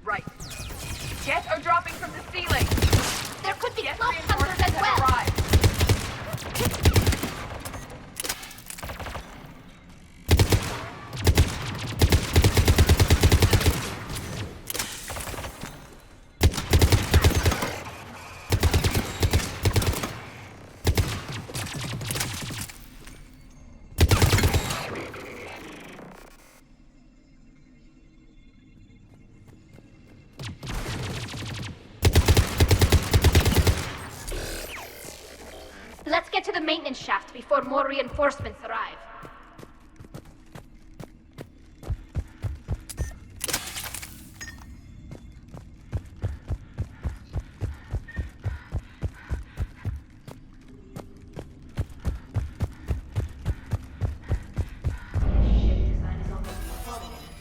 Right. Geth are dropping from the ceiling! There could be cloak hunters as well! Let's get to the maintenance shaft before more reinforcements arrive.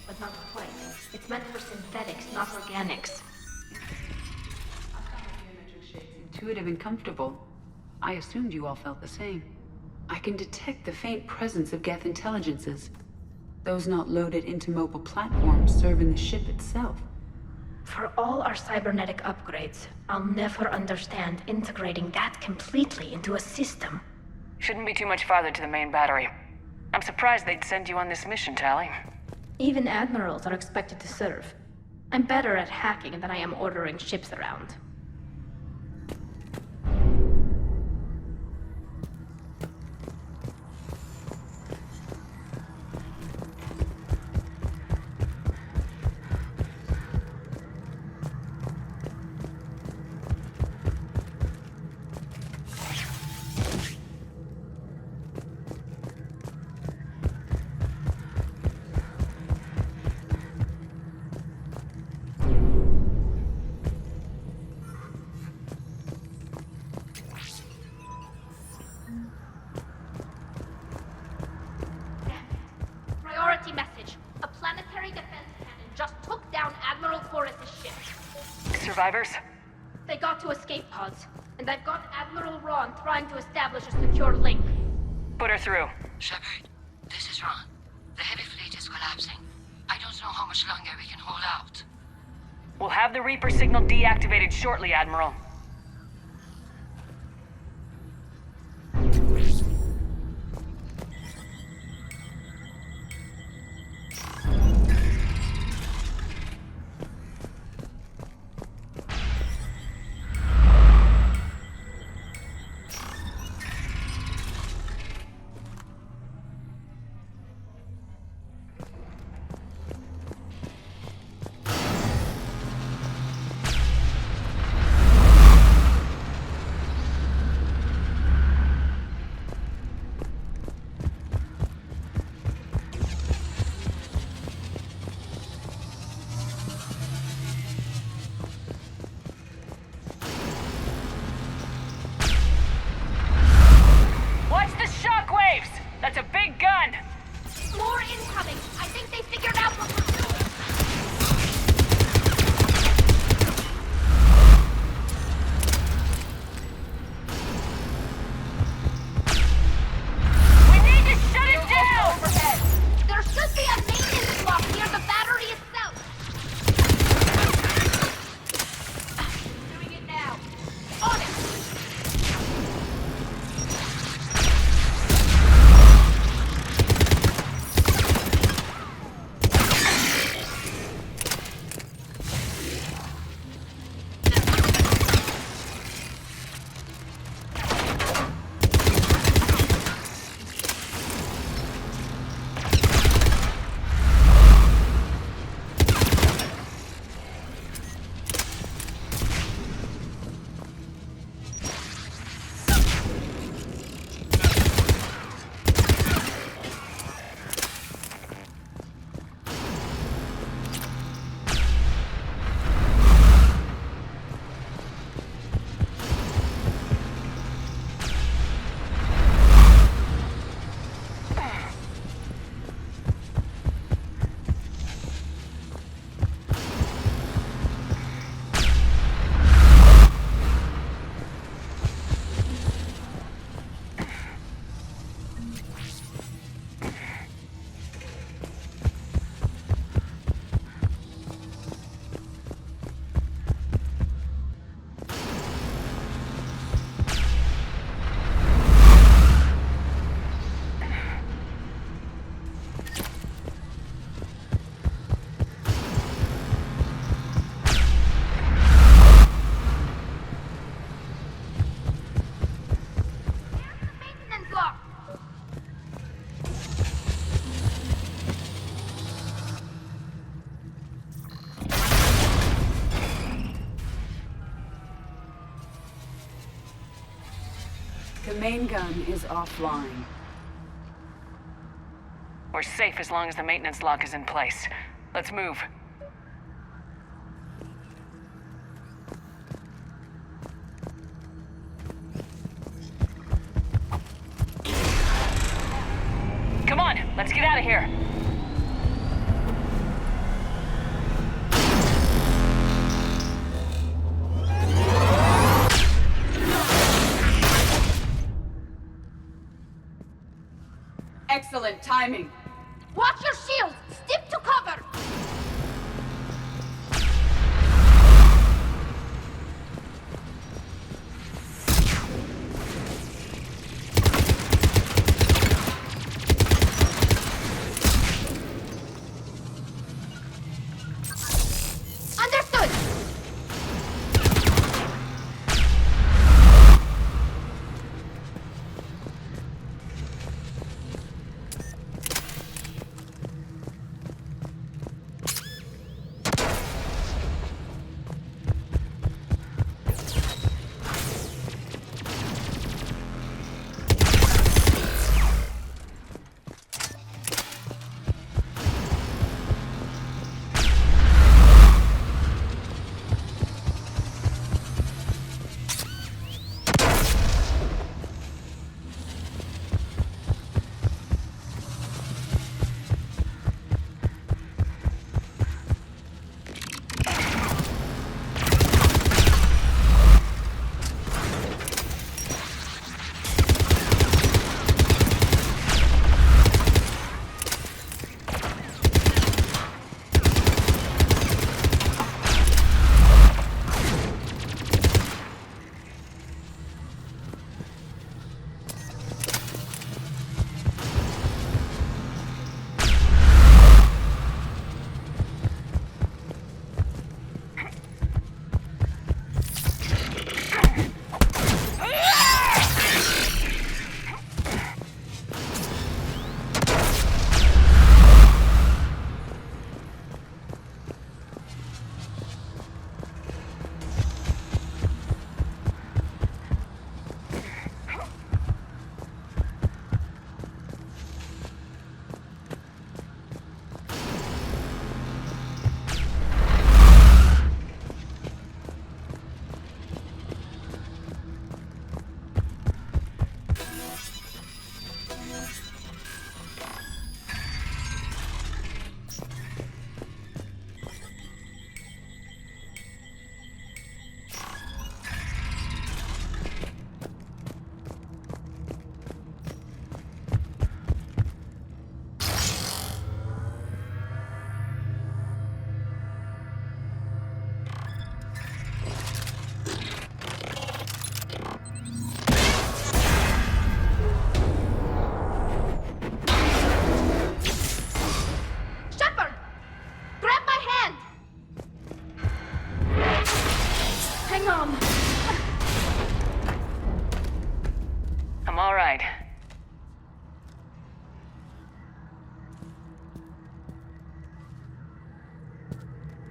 But not quite. It's meant for synthetics, not organics. Intuitive and comfortable. I assumed you all felt the same. I can detect the faint presence of Geth intelligences. Those not loaded into mobile platforms serve in the ship itself. For all our cybernetic upgrades, I'll never understand integrating that completely into a system. Shouldn't be too much farther to the main battery. I'm surprised they'd send you on this mission, Tally. Even admirals are expected to serve. I'm better at hacking than I am ordering ships around. Message. A planetary defense cannon just took down Admiral Forrest's ship. Survivors? They got to escape pods, and I've got Admiral Ron trying to establish a secure link. Put her through. Shepard, this is Ron. The heavy fleet is collapsing. I don't know how much longer we can hold out. We'll have the Reaper signal deactivated shortly, Admiral. gun is offline. We're safe as long as the maintenance lock is in place. Let's move. Come on, let's get out of here. Excellent timing. Watch your shields! Stick to cover! Understood!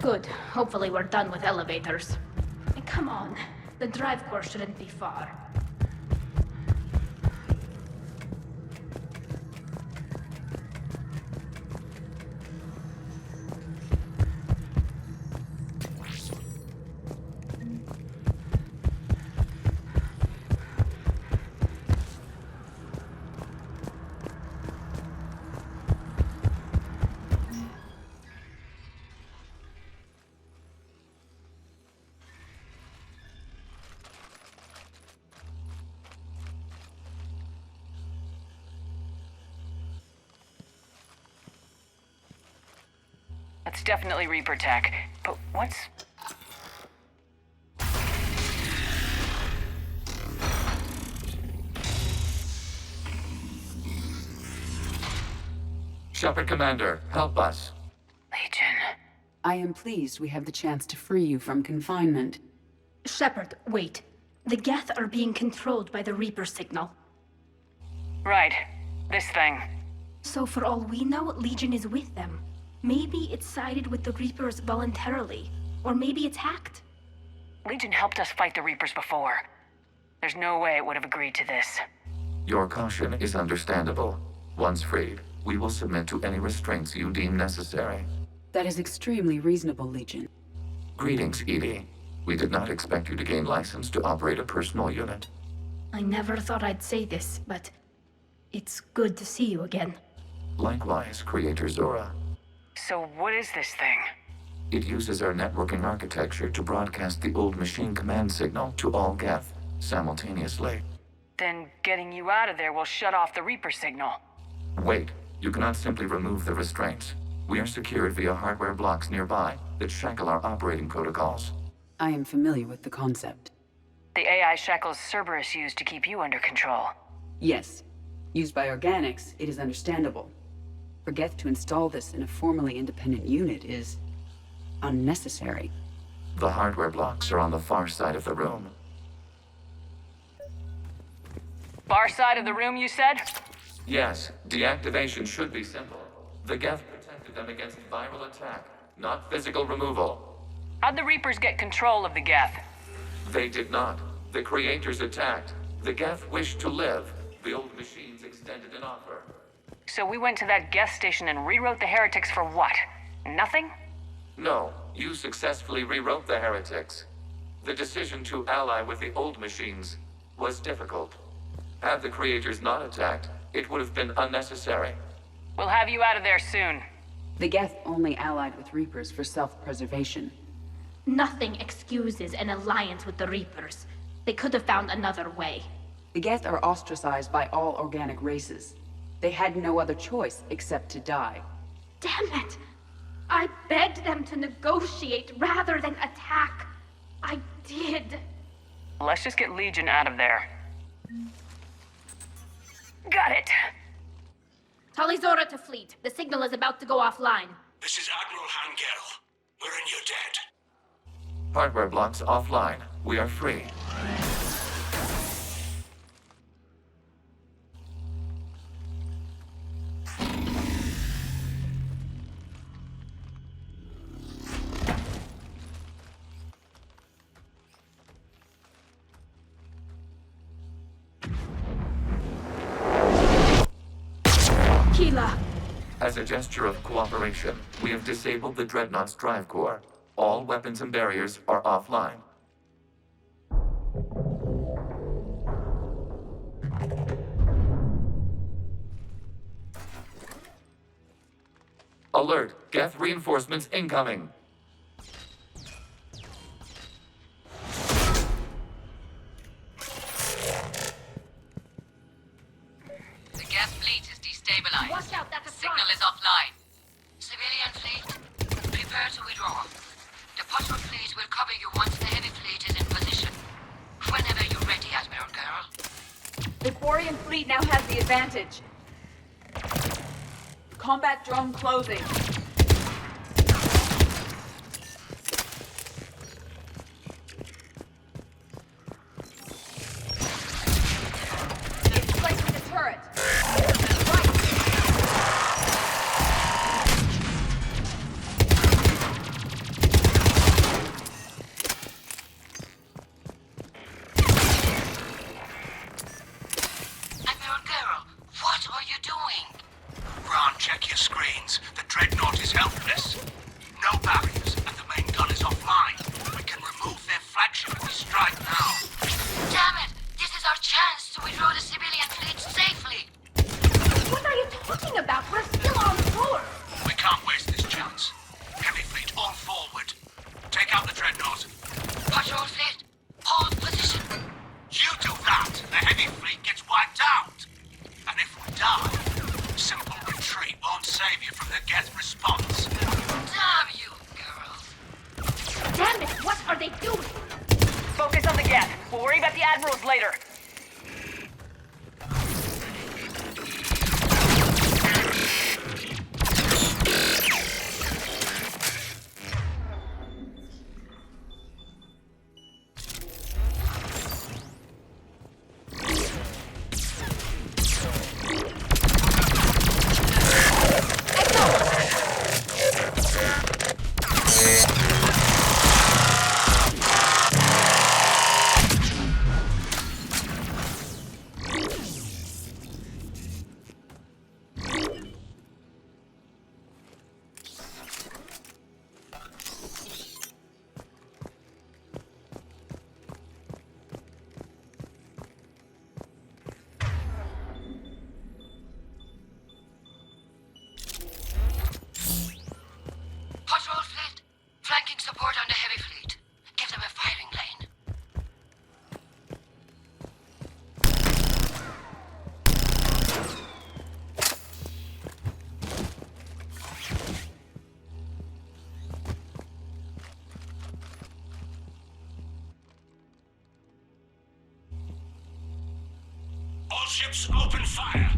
Good. Hopefully we're done with elevators. And come on, the drive core shouldn't be far. That's definitely Reaper tech. But what's... Shepard, Commander, help us. Legion. I am pleased we have the chance to free you from confinement. Shepard, wait. The Geth are being controlled by the Reaper signal. Right. This thing. So for all we know, Legion is with them. Maybe it sided with the Reapers voluntarily. Or maybe it's hacked. Legion helped us fight the Reapers before. There's no way it would have agreed to this. Your caution is understandable. Once freed, we will submit to any restraints you deem necessary. That is extremely reasonable, Legion. Greetings, Edie. We did not expect you to gain license to operate a personal unit. I never thought I'd say this, but it's good to see you again. Likewise, Creator Zora. So what is this thing? It uses our networking architecture to broadcast the old machine command signal to all Geth simultaneously. Then getting you out of there will shut off the Reaper signal. Wait, you cannot simply remove the restraints. We are secured via hardware blocks nearby that shackle our operating protocols. I am familiar with the concept. The AI shackles Cerberus used to keep you under control. Yes. Used by organics, it is understandable. For Geth to install this in a formally independent unit is unnecessary. The hardware blocks are on the far side of the room. Far side of the room, you said? Yes, deactivation should be simple. The Geth protected them against viral attack, not physical removal. How'd the Reapers get control of the Geth? They did not. The Creators attacked. The Geth wished to live. The old machines extended an offer. So we went to that Geth station and rewrote the heretics for what? Nothing? No, you successfully rewrote the heretics. The decision to ally with the old machines was difficult. Had the Creators not attacked, it would have been unnecessary. We'll have you out of there soon. The Geth only allied with Reapers for self-preservation. Nothing excuses an alliance with the Reapers. They could have found another way. The Geth are ostracized by all organic races. They had no other choice except to die. Damn it! I begged them to negotiate rather than attack. I did. Let's just get Legion out of there. Got it. Tali Zora to fleet. The signal is about to go offline. This is Admiral Hangel. We're in your debt. Hardware blocks offline. We are free. As a gesture of cooperation, we have disabled the Dreadnought's drive core. All weapons and barriers are offline. Alert! Geth reinforcements incoming! The Geth fleet is destabilized. Watch out, that's a Signal is offline. Civilian fleet, prepare to withdraw. The patrol fleet will cover you once the heavy fleet is in position. Whenever you're ready, Admiral Girl. The Quarian fleet now has the advantage. Combat drone closing. It's placing the turret. Admiral Girl, what are you doing? Ron, check your screens. The Dreadnought ships, open fire!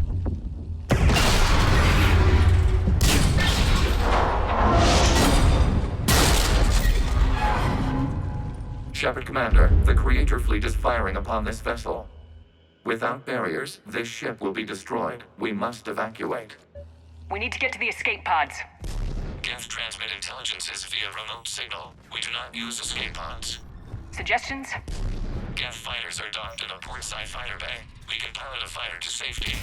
Shepard Commander, the Creator fleet is firing upon this vessel. Without barriers, this ship will be destroyed. We must evacuate. We need to get to the escape pods. Geth transmit intelligences via remote signal. We do not use escape pods. Suggestions? Geth fighters are docked in a portside fighter bay. We can pilot a fighter to safety.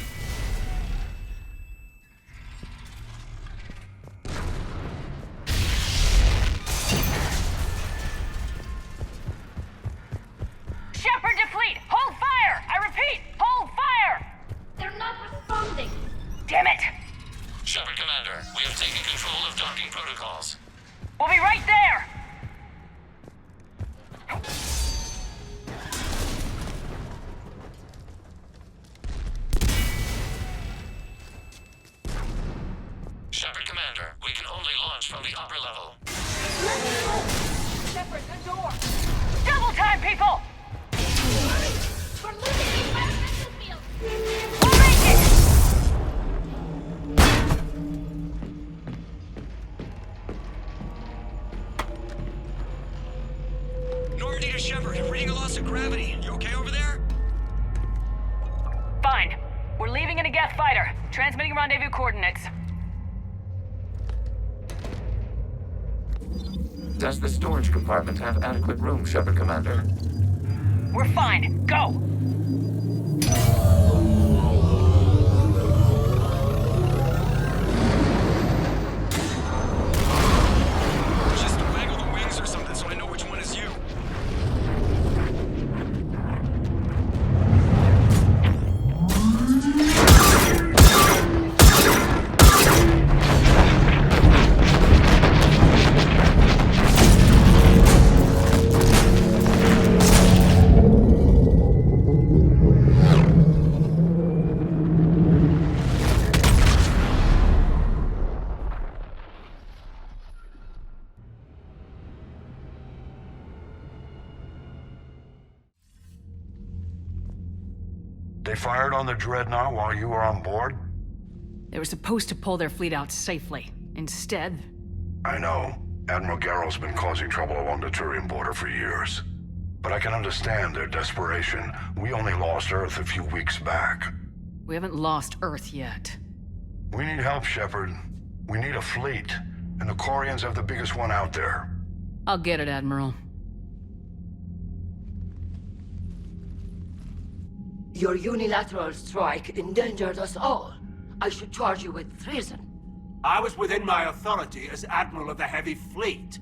Shepard to fleet! Hold fire! I repeat, hold fire! They're not responding. Damn it! Shepard Commander, we have taken control of docking protocols. We'll be right there! Shepard Commander, we can only launch from the upper level. Shepard, the door! Double time, people! We're losing the environmental field. We'll make it! Normandy to Shepard, reading a loss of gravity. You okay over there? Fine. We're leaving in a Geth fighter. Transmitting rendezvous coordinates. Does the storage compartment have adequate room, Shepard Commander? We're fine. Go! Just waggle the wings or something so I know which one is you. They fired on the Dreadnought while you were on board? They were supposed to pull their fleet out safely. Instead... I know. Admiral Garrow's been causing trouble along the Turian border for years. But I can understand their desperation. We only lost Earth a few weeks back. we haven't lost Earth yet. We need help, Shepard. We need a fleet. And the Quarians have the biggest one out there. I'll get it, Admiral. Your unilateral strike endangered us all. I should charge you with treason. I was within my authority as Admiral of the Heavy Fleet.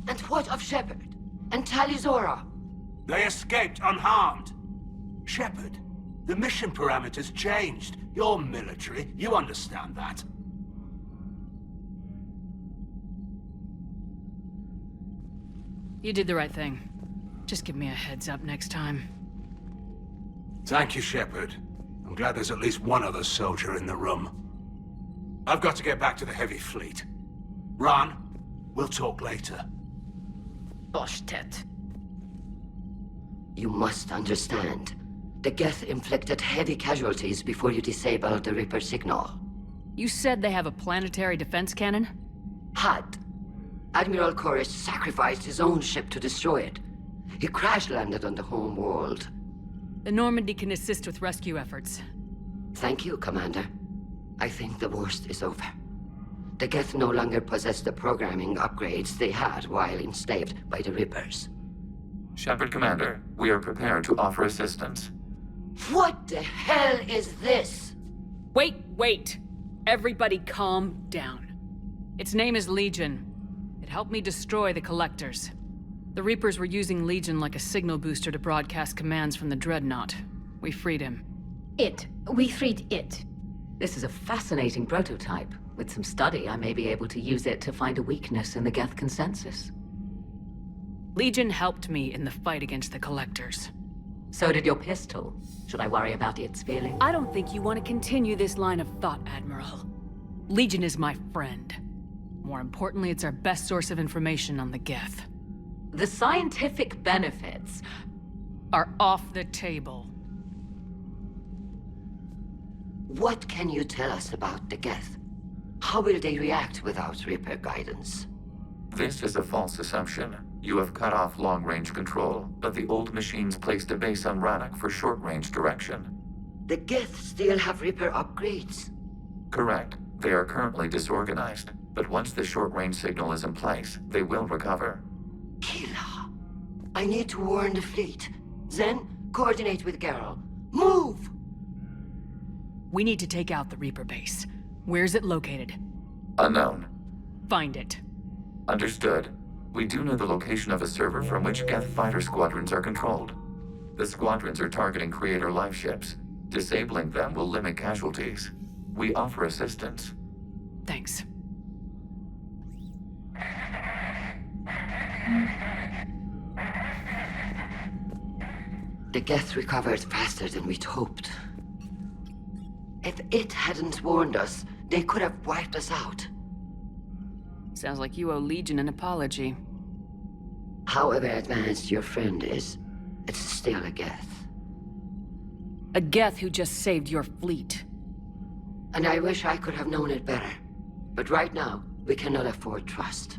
And what of Shepard? And Talizora? They escaped unharmed. Shepard, the mission parameters changed. You're military, you understand that. You did the right thing. Just give me a heads up next time. Thank you, Shepard. I'm glad there's at least one other soldier in the room. I've got to get back to the Heavy Fleet. Ron, we'll talk later. Boshtet. You must understand. The Geth inflicted heavy casualties before you disabled the Reaper signal. You said they have a planetary defense cannon? Had. Admiral Koresh sacrificed his own ship to destroy it. He crash-landed on the home world. The Normandy can assist with rescue efforts. Thank you, Commander. I think the worst is over. The Geth no longer possess the programming upgrades they had while enslaved by the Reapers. Shepard Commander, we are prepared to offer assistance. What the hell is this? Wait! Everybody calm down. Its name is Legion. It helped me destroy the Collectors. The Reapers were using Legion like a signal booster to broadcast commands from the Dreadnought. We freed him. We freed it. This is a fascinating prototype. With some study, I may be able to use it to find a weakness in the Geth consensus. Legion helped me in the fight against the Collectors. So did your pistol. Should I worry about its feelings? I don't think you want to continue this line of thought, Admiral. Legion is my friend. More importantly, it's our best source of information on the Geth. The scientific benefits are off the table. What can you tell us about the Geth? How will they react without Reaper guidance? This is a false assumption. You have cut off long-range control, but the old machines placed a base on Rannoch for short-range direction. The Geth still have Reaper upgrades? Correct. They are currently disorganized, but once the short-range signal is in place, they will recover. Kila, I need to warn the fleet. Then, coordinate with Geralt. Move! We need to take out the Reaper base. Where's it located? Unknown. Find it. Understood. We do know the location of a server from which Geth fighter squadrons are controlled. The squadrons are targeting Creator life ships. Disabling them will limit casualties. We offer assistance. Thanks. The Geth recovered faster than we'd hoped. If it hadn't warned us, they could have wiped us out. Sounds like you owe Legion an apology. However advanced your friend is, it's still a Geth. A Geth who just saved your fleet. And I wish I could have known it better. But right now, we cannot afford trust.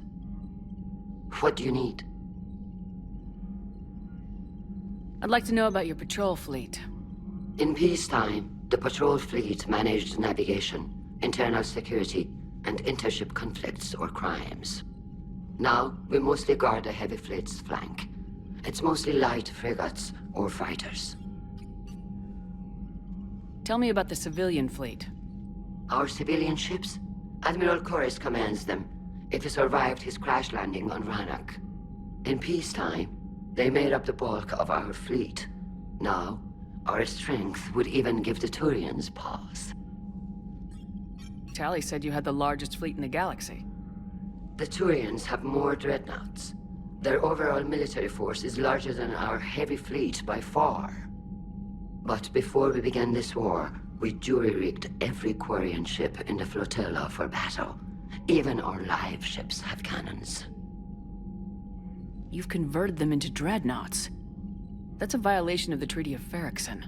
What do you need? I'd like to know about your patrol fleet. In peacetime, the patrol fleet managed navigation, internal security, and intership conflicts or crimes. Now, we mostly guard the heavy fleet's flank. It's mostly light frigates or fighters. Tell me about the civilian fleet. Our civilian ships? Admiral Chorus commands them. If he survived his crash landing on Rannoch. In peacetime, they made up the bulk of our fleet. Now, our strength would even give the Turians pause. Tally said you had the largest fleet in the galaxy. The Turians have more dreadnoughts. Their overall military force is larger than our heavy fleet by far. But before we began this war, we jury-rigged every Quarian ship in the flotilla for battle. Even our live ships have cannons. You've converted them into dreadnoughts. That's a violation of the Treaty of Ferrixon.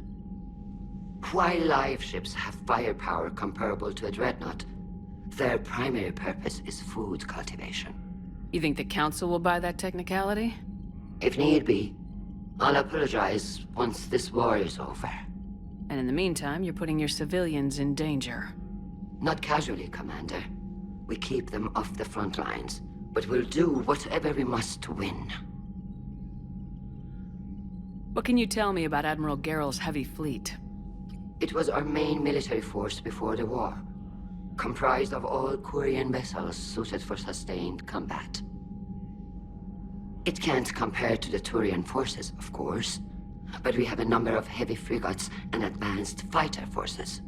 While live ships have firepower comparable to a dreadnought, their primary purpose is food cultivation. You think the Council will buy that technicality? If need be, I'll apologize once this war is over. And in the meantime, you're putting your civilians in danger. Not casually, Commander. We keep them off the front lines, but we'll do whatever we must to win. What can you tell me about Admiral Geralt's heavy fleet? It was our main military force before the war, comprised of all Quarian vessels suited for sustained combat. It can't compare to the Turian forces, of course, but we have a number of heavy frigates and advanced fighter forces.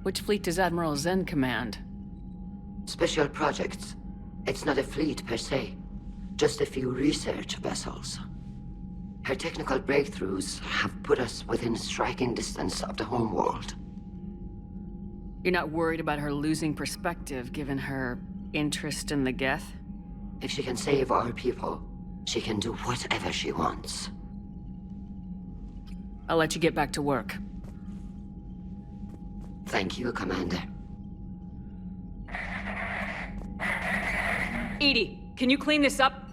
Which fleet does Admiral Zen command? Special projects. It's not a fleet per se, just a few research vessels. Her technical breakthroughs have put us within striking distance of the homeworld. You're not worried about her losing perspective, given her interest in the Geth? If she can save our people, she can do whatever she wants. I'll let you get back to work. Thank you, Commander. Edie, can you clean this up?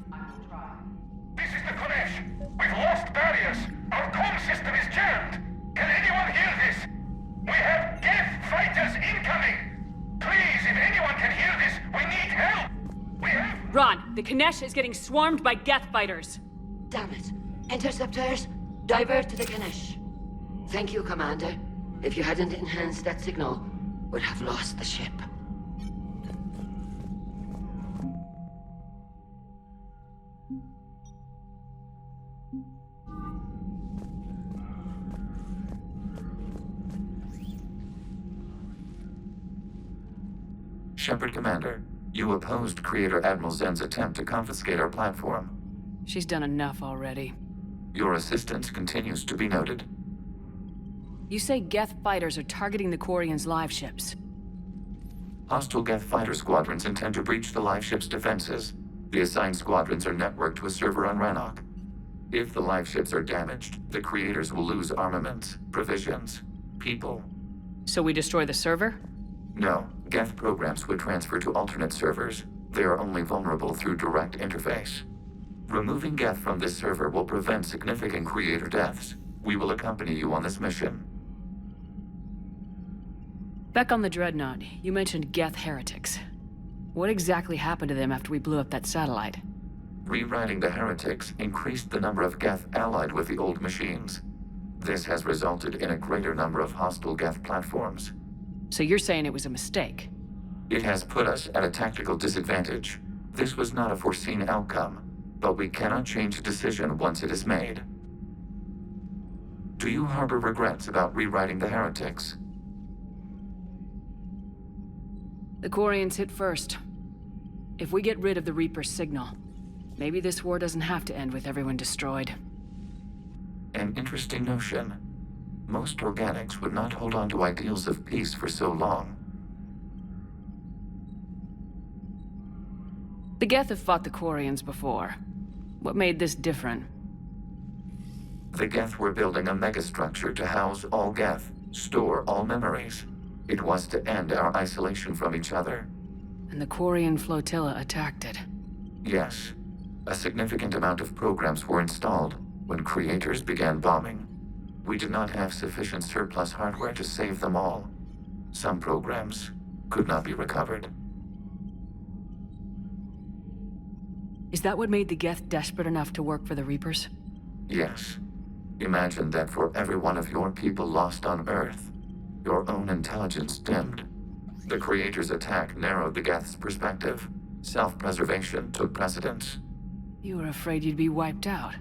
This is the Kodesh. We've lost barriers. Our comm system is jammed. Can anyone hear this? We have Geth fighters incoming. Please, if anyone can hear this, we need help. We have... Ron, the Kanesh is getting swarmed by Geth fighters. Damn it. Interceptors, divert to the Ganesh. Thank you, Commander. If you hadn't enhanced that signal, we'd have lost the ship. Shepard, Commander, you opposed Creator Admiral Zen's attempt to confiscate our platform. She's done enough already. Your assistance continues to be noted. You say Geth fighters are targeting the Quarians' live ships. Hostile Geth fighter squadrons intend to breach the live ship's defenses. The assigned squadrons are networked to a server on Rannoch. If the live ships are damaged, the creators will lose armaments, provisions, people. So we destroy the server? No, Geth programs would transfer to alternate servers. They are only vulnerable through direct interface. Removing Geth from this server will prevent significant creator deaths. We will accompany you on this mission. Back on the Dreadnought, you mentioned Geth heretics. What exactly happened to them after we blew up that satellite? Rewriting the heretics increased the number of Geth allied with the old machines. This has resulted in a greater number of hostile Geth platforms. So you're saying it was a mistake? It has put us at a tactical disadvantage. This was not a foreseen outcome, but we cannot change a decision once it is made. Do you harbor regrets about rewriting the heretics? The Quarians hit first. If we get rid of the Reaper's signal, maybe this war doesn't have to end with everyone destroyed. An interesting notion. Most organics would not hold on to ideals of peace for so long. The Geth have fought the Quarians before. What made this different? The Geth were building a megastructure to house all Geth, store all memories. It was to end our isolation from each other. And the Quarian flotilla attacked it. Yes. A significant amount of programs were installed when creators began bombing. We did not have sufficient surplus hardware to save them all. Some programs could not be recovered. Is that what made the Geth desperate enough to work for the Reapers? Yes. Imagine that for every one of your people lost on Earth, your own intelligence dimmed. The Creator's attack narrowed the Geth's perspective. Self-preservation took precedence. You were afraid you'd be wiped out.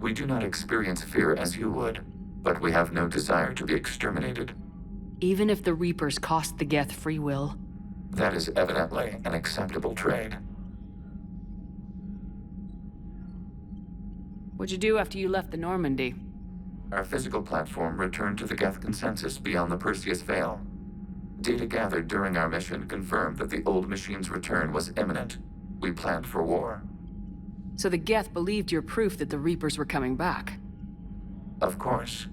We do not experience fear as you would, but we have no desire to be exterminated. Even if the Reapers cost the Geth free will? That is evidently an acceptable trade. What'd you do after you left the Normandy? Our physical platform returned to the Geth consensus beyond the Perseus Veil. Data gathered during our mission confirmed that the old machine's return was imminent. We planned for war. So the Geth believed your proof that the Reapers were coming back? Of course.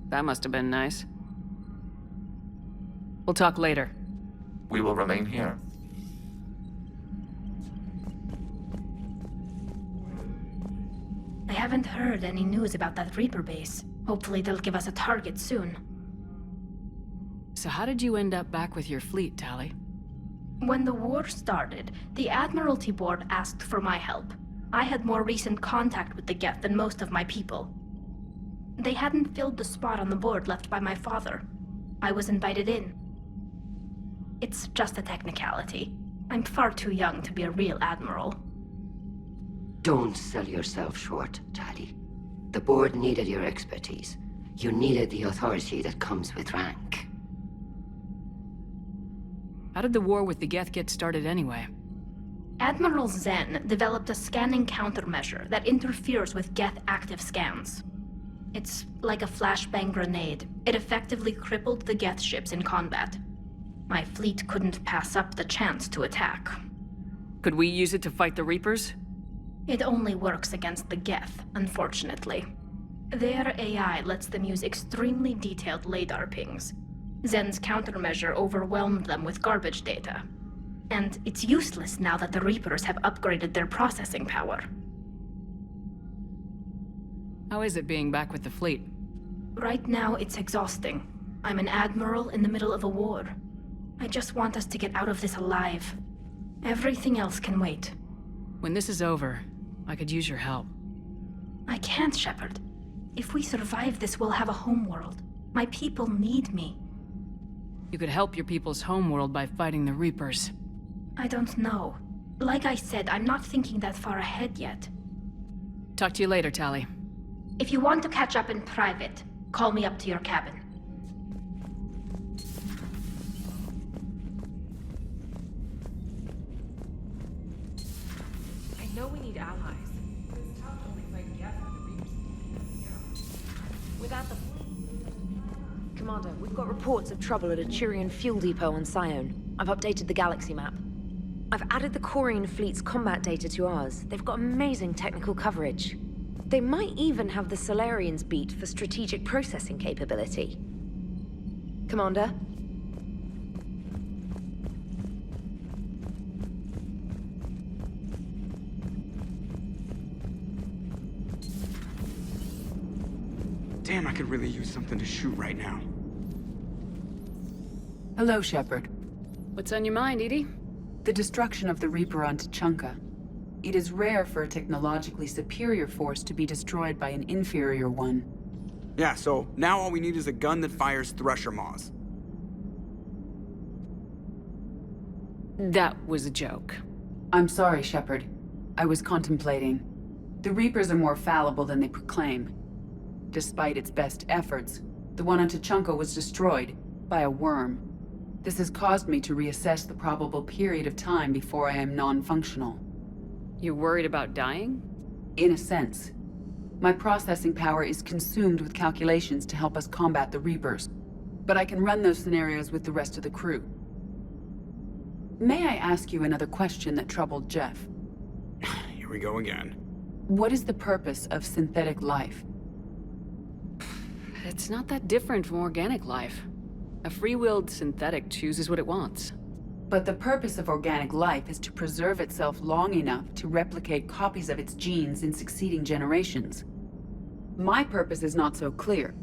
That must have been nice. We'll talk later. We will remain here. I haven't heard any news about that Reaper base. Hopefully they'll give us a target soon. So how did you end up back with your fleet, Tali? When the war started, the Admiralty Board asked for my help. I had more recent contact with the Geth than most of my people. They hadn't filled the spot on the board left by my father. I was invited in. It's just a technicality. I'm far too young to be a real admiral. Don't sell yourself short, Tali. The board needed your expertise. You needed the authority that comes with rank. How did the war with the Geth get started anyway? Admiral Zen developed a scanning countermeasure that interferes with Geth active scans. It's like a flashbang grenade. It effectively crippled the Geth ships in combat. My fleet couldn't pass up the chance to attack. Could we use it to fight the Reapers? It only works against the Geth, unfortunately. Their AI lets them use extremely detailed LADAR pings. Zen's countermeasure overwhelmed them with garbage data. And it's useless now that the Reapers have upgraded their processing power. How is it being back with the fleet? Right now, it's exhausting. I'm an admiral in the middle of a war. I just want us to get out of this alive. Everything else can wait. When this is over, I could use your help. I can't, Shepard. If we survive this, we'll have a homeworld. My people need me. You could help your people's homeworld by fighting the Reapers. I don't know. Like I said, I'm not thinking that far ahead yet. Talk to you later, Tali. If you want to catch up in private, call me up to your cabin. I know we need allies. It's tough to only fight Geth when the Reapers. Without the fleet. Commander, we've got reports of trouble at a Turian fuel depot on Scion. I've updated the galaxy map. I've added the Quarian fleet's combat data to ours. They've got amazing technical coverage. They might even have the Solarians beat for strategic processing capability. Commander? Damn, I could really use something to shoot right now. Hello, Shepard. What's on your mind, Edie? The destruction of the Reaper on Tuchanka. It is rare for a technologically superior force to be destroyed by an inferior one. Yeah, so now all we need is a gun that fires Thresher Maws. That was a joke. I'm sorry, Shepard. I was contemplating. The Reapers are more fallible than they proclaim. Despite its best efforts, the one on Tuchanka was destroyed by a worm. This has caused me to reassess the probable period of time before I am non-functional. You worried about dying? In a sense. My processing power is consumed with calculations to help us combat the Reapers, but I can run those scenarios with the rest of the crew. May I ask you another question that troubled Jeff? Here we go again. What is the purpose of synthetic life? It's not that different from organic life. A free-willed synthetic chooses what it wants. But the purpose of organic life is to preserve itself long enough to replicate copies of its genes in succeeding generations. My purpose is not so clear.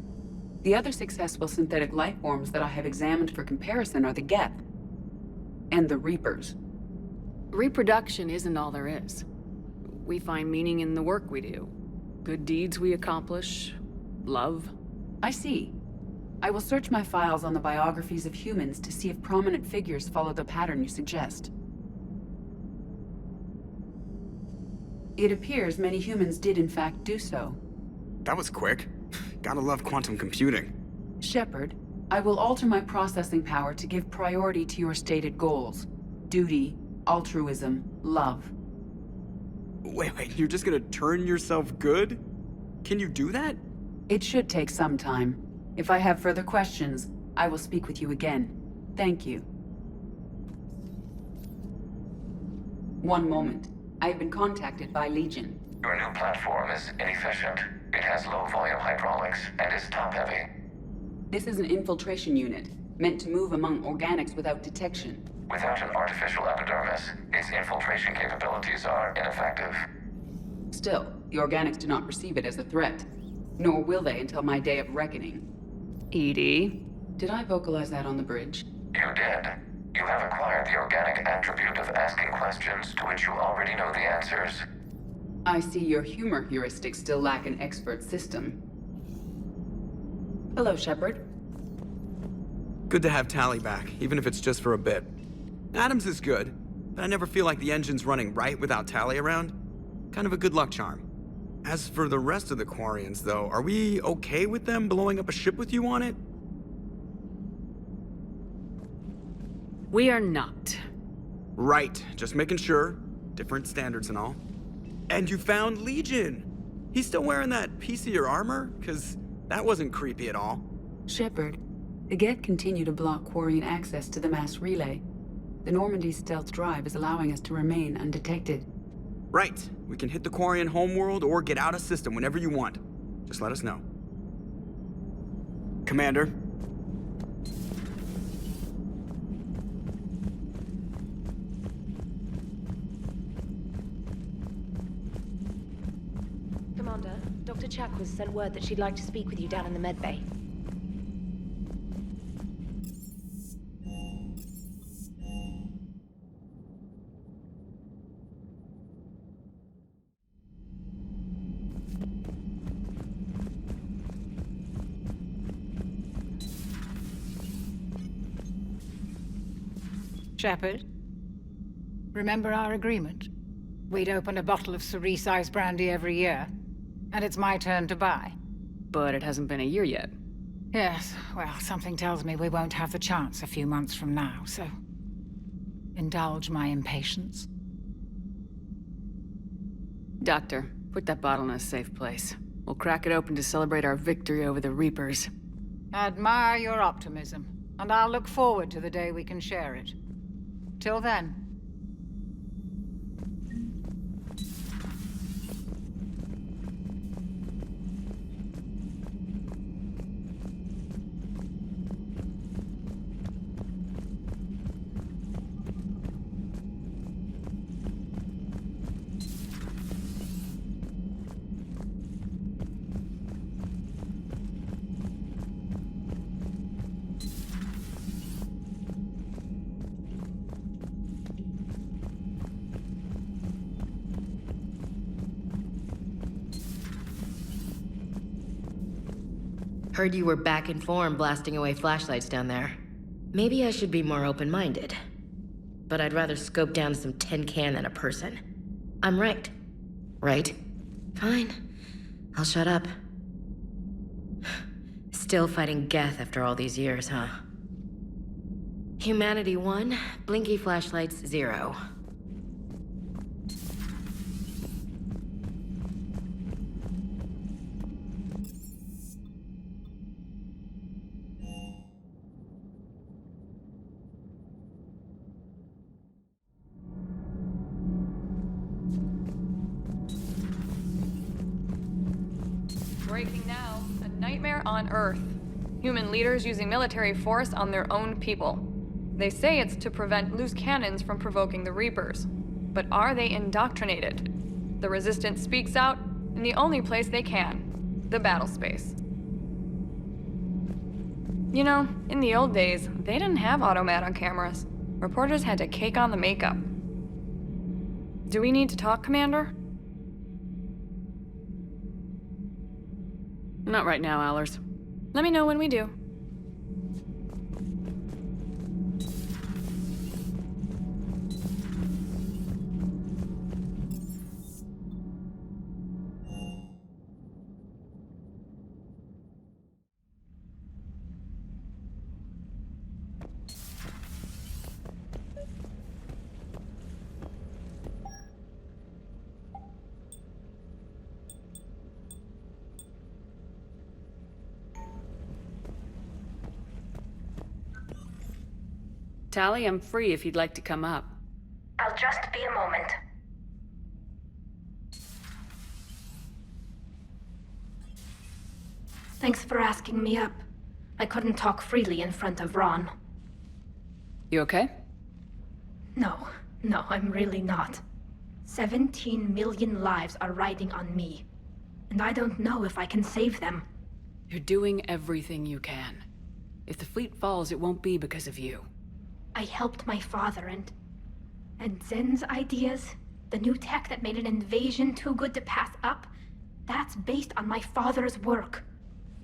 The other successful synthetic life forms that I have examined for comparison are the Geth and the Reapers. Reproduction isn't all there is. We find meaning in the work we do. Good deeds we accomplish. Love. I see. I will search my files on the biographies of humans to see if prominent figures follow the pattern you suggest. It appears many humans did in fact do so. That was quick. Gotta love quantum computing. Shepard, I will alter my processing power to give priority to your stated goals. Duty, altruism, love. Wait, you're just gonna turn yourself good? Can you do that? It should take some time. If I have further questions, I will speak with you again. Thank you. One moment. I have been contacted by Legion. Your new platform is inefficient. It has low-volume hydraulics and is top-heavy. This is an infiltration unit, meant to move among organics without detection. Without an artificial epidermis, its infiltration capabilities are ineffective. Still, the organics do not perceive it as a threat. Nor will they until my day of reckoning. Edie? Did I vocalize that on the bridge? You did. You have acquired the organic attribute of asking questions to which you already know the answers. I see your humor heuristics still lack an expert system. Hello, Shepard. Good to have Tally back, even if it's just for a bit. Adams is good, but I never feel like the engine's running right without Tally around. Kind of a good luck charm. As for the rest of the Quarians, though, are we okay with them blowing up a ship with you on it? We are not. Right, just making sure. Different standards and all. And you found Legion! He's still wearing that piece of your armor? 'Cause that wasn't creepy at all. Shepard, the Geth continue to block Quarian access to the mass relay. The Normandy stealth drive is allowing us to remain undetected. Right. We can hit the Quarian homeworld or get out of system whenever you want. Just let us know. Commander. Commander, Dr. Chakwas sent word that she'd like to speak with you down in the medbay. Shepard, remember our agreement? We'd open a bottle of cerise ice brandy every year, and it's my turn to buy. But it hasn't been a year yet. Yes, well, something tells me we won't have the chance a few months from now, so indulge my impatience. Doctor, put that bottle in a safe place. We'll crack it open to celebrate our victory over the Reapers. Admire your optimism, and I'll look forward to the day we can share it. Till then, Heard you were back in form blasting away flashlights down there. Maybe I should be more open-minded. But I'd rather scope down some tin can than a person. I'm right. Right? Fine. I'll shut up. Still fighting Geth after all these years, huh? Humanity 1, blinky flashlights 0. Breaking now, a nightmare on Earth. Human leaders using military force on their own people. They say it's to prevent loose cannons from provoking the Reapers. But are they indoctrinated? The Resistance speaks out in the only place they can, the battle space. You know, in the old days, they didn't have automat on cameras. Reporters had to cake on the makeup. Do we need to talk, Commander? Not right now, Allers. Let me know when we do. Tally, I'm free if you'd like to come up. I'll just be a moment. Thanks for asking me up. I couldn't talk freely in front of Ron. You okay? No, I'm really not. 17 million lives are riding on me. And I don't know if I can save them. You're doing everything you can. If the fleet falls, it won't be because of you. I helped my father and Zen's ideas, the new tech that made an invasion too good to pass up, that's based on my father's work.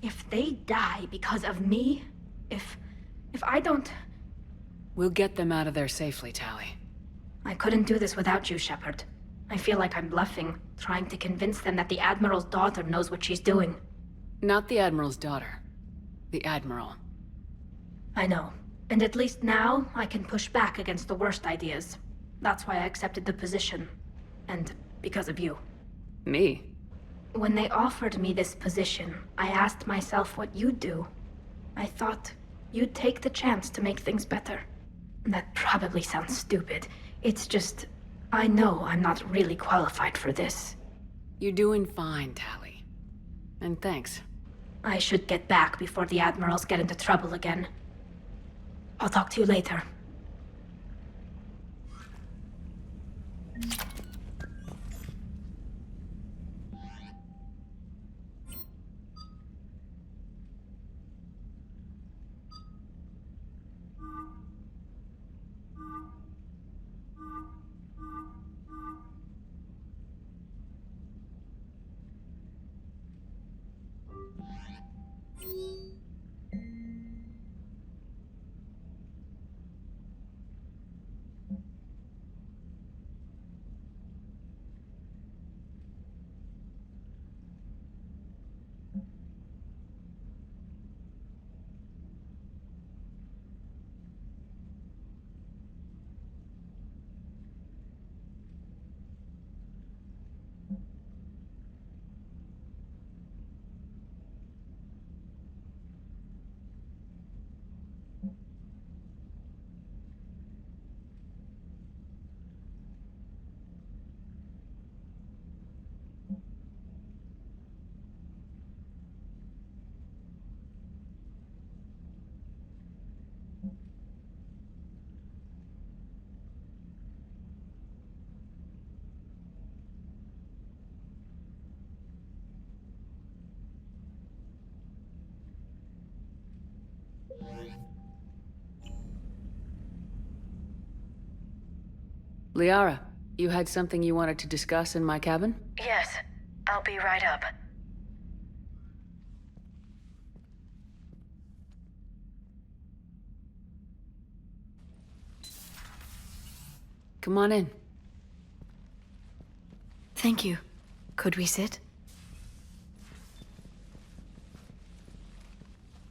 If they die because of me, if I don't... We'll get them out of there safely, Tally. I couldn't do this without you, Shepard. I feel like I'm bluffing, trying to convince them that the Admiral's daughter knows what she's doing. Not the Admiral's daughter. The Admiral. I know. And at least now, I can push back against the worst ideas. That's why I accepted the position. And because of you. Me? When they offered me this position, I asked myself what you'd do. I thought you'd take the chance to make things better. That probably sounds stupid. It's just, I know I'm not really qualified for this. You're doing fine, Tally. And thanks. I should get back before the Admirals get into trouble again. I'll talk to you later. Liara, you had something you wanted to discuss in my cabin? Yes, I'll be right up. Come on in. Thank you. Could we sit?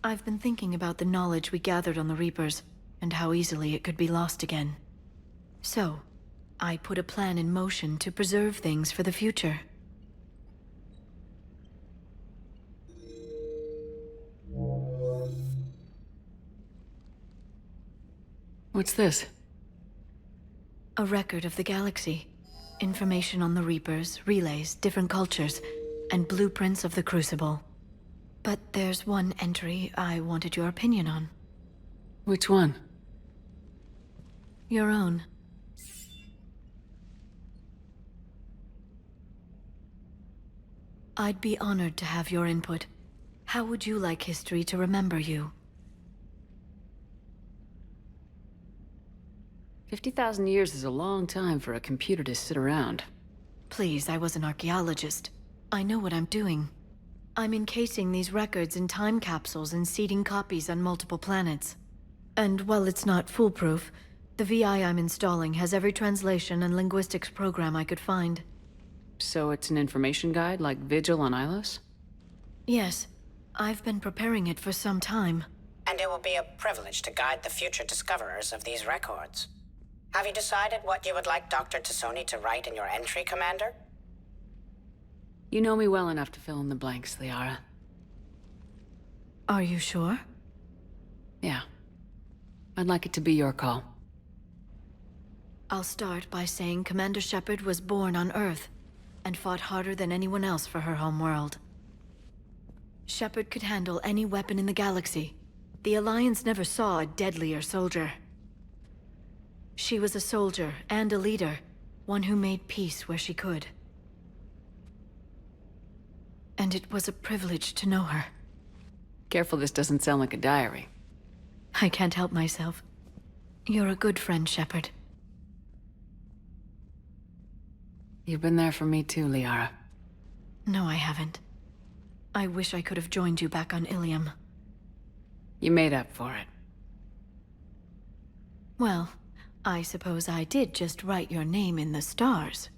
I've been thinking about the knowledge we gathered on the Reapers, and how easily it could be lost again. So, I put a plan in motion to preserve things for the future. What's this? A record of the galaxy. Information on the Reapers, relays, different cultures, and blueprints of the Crucible. But there's one entry I wanted your opinion on. Which one? Your own. I'd be honored to have your input. How would you like history to remember you? 50,000 years is a long time for a computer to sit around. Please, I was an archaeologist. I know what I'm doing. I'm encasing these records in time capsules and seeding copies on multiple planets. And while it's not foolproof, the VI I'm installing has every translation and linguistics program I could find. So it's an information guide like Vigil on Ilos? Yes. I've been preparing it for some time. And it will be a privilege to guide the future discoverers of these records. Have you decided what you would like Dr. Tassoni to write in your entry, Commander? You know me well enough to fill in the blanks, Liara. Are you sure? Yeah. I'd like it to be your call. I'll start by saying Commander Shepard was born on Earth, and fought harder than anyone else for her homeworld. Shepard could handle any weapon in the galaxy. The Alliance never saw a deadlier soldier. She was a soldier and a leader, one who made peace where she could. And it was a privilege to know her. Careful this doesn't sound like a diary. I can't help myself. You're a good friend, Shepard. You've been there for me too, Liara. No, I haven't. I wish I could have joined you back on Ilium. You made up for it. Well, I suppose I did just write your name in the stars.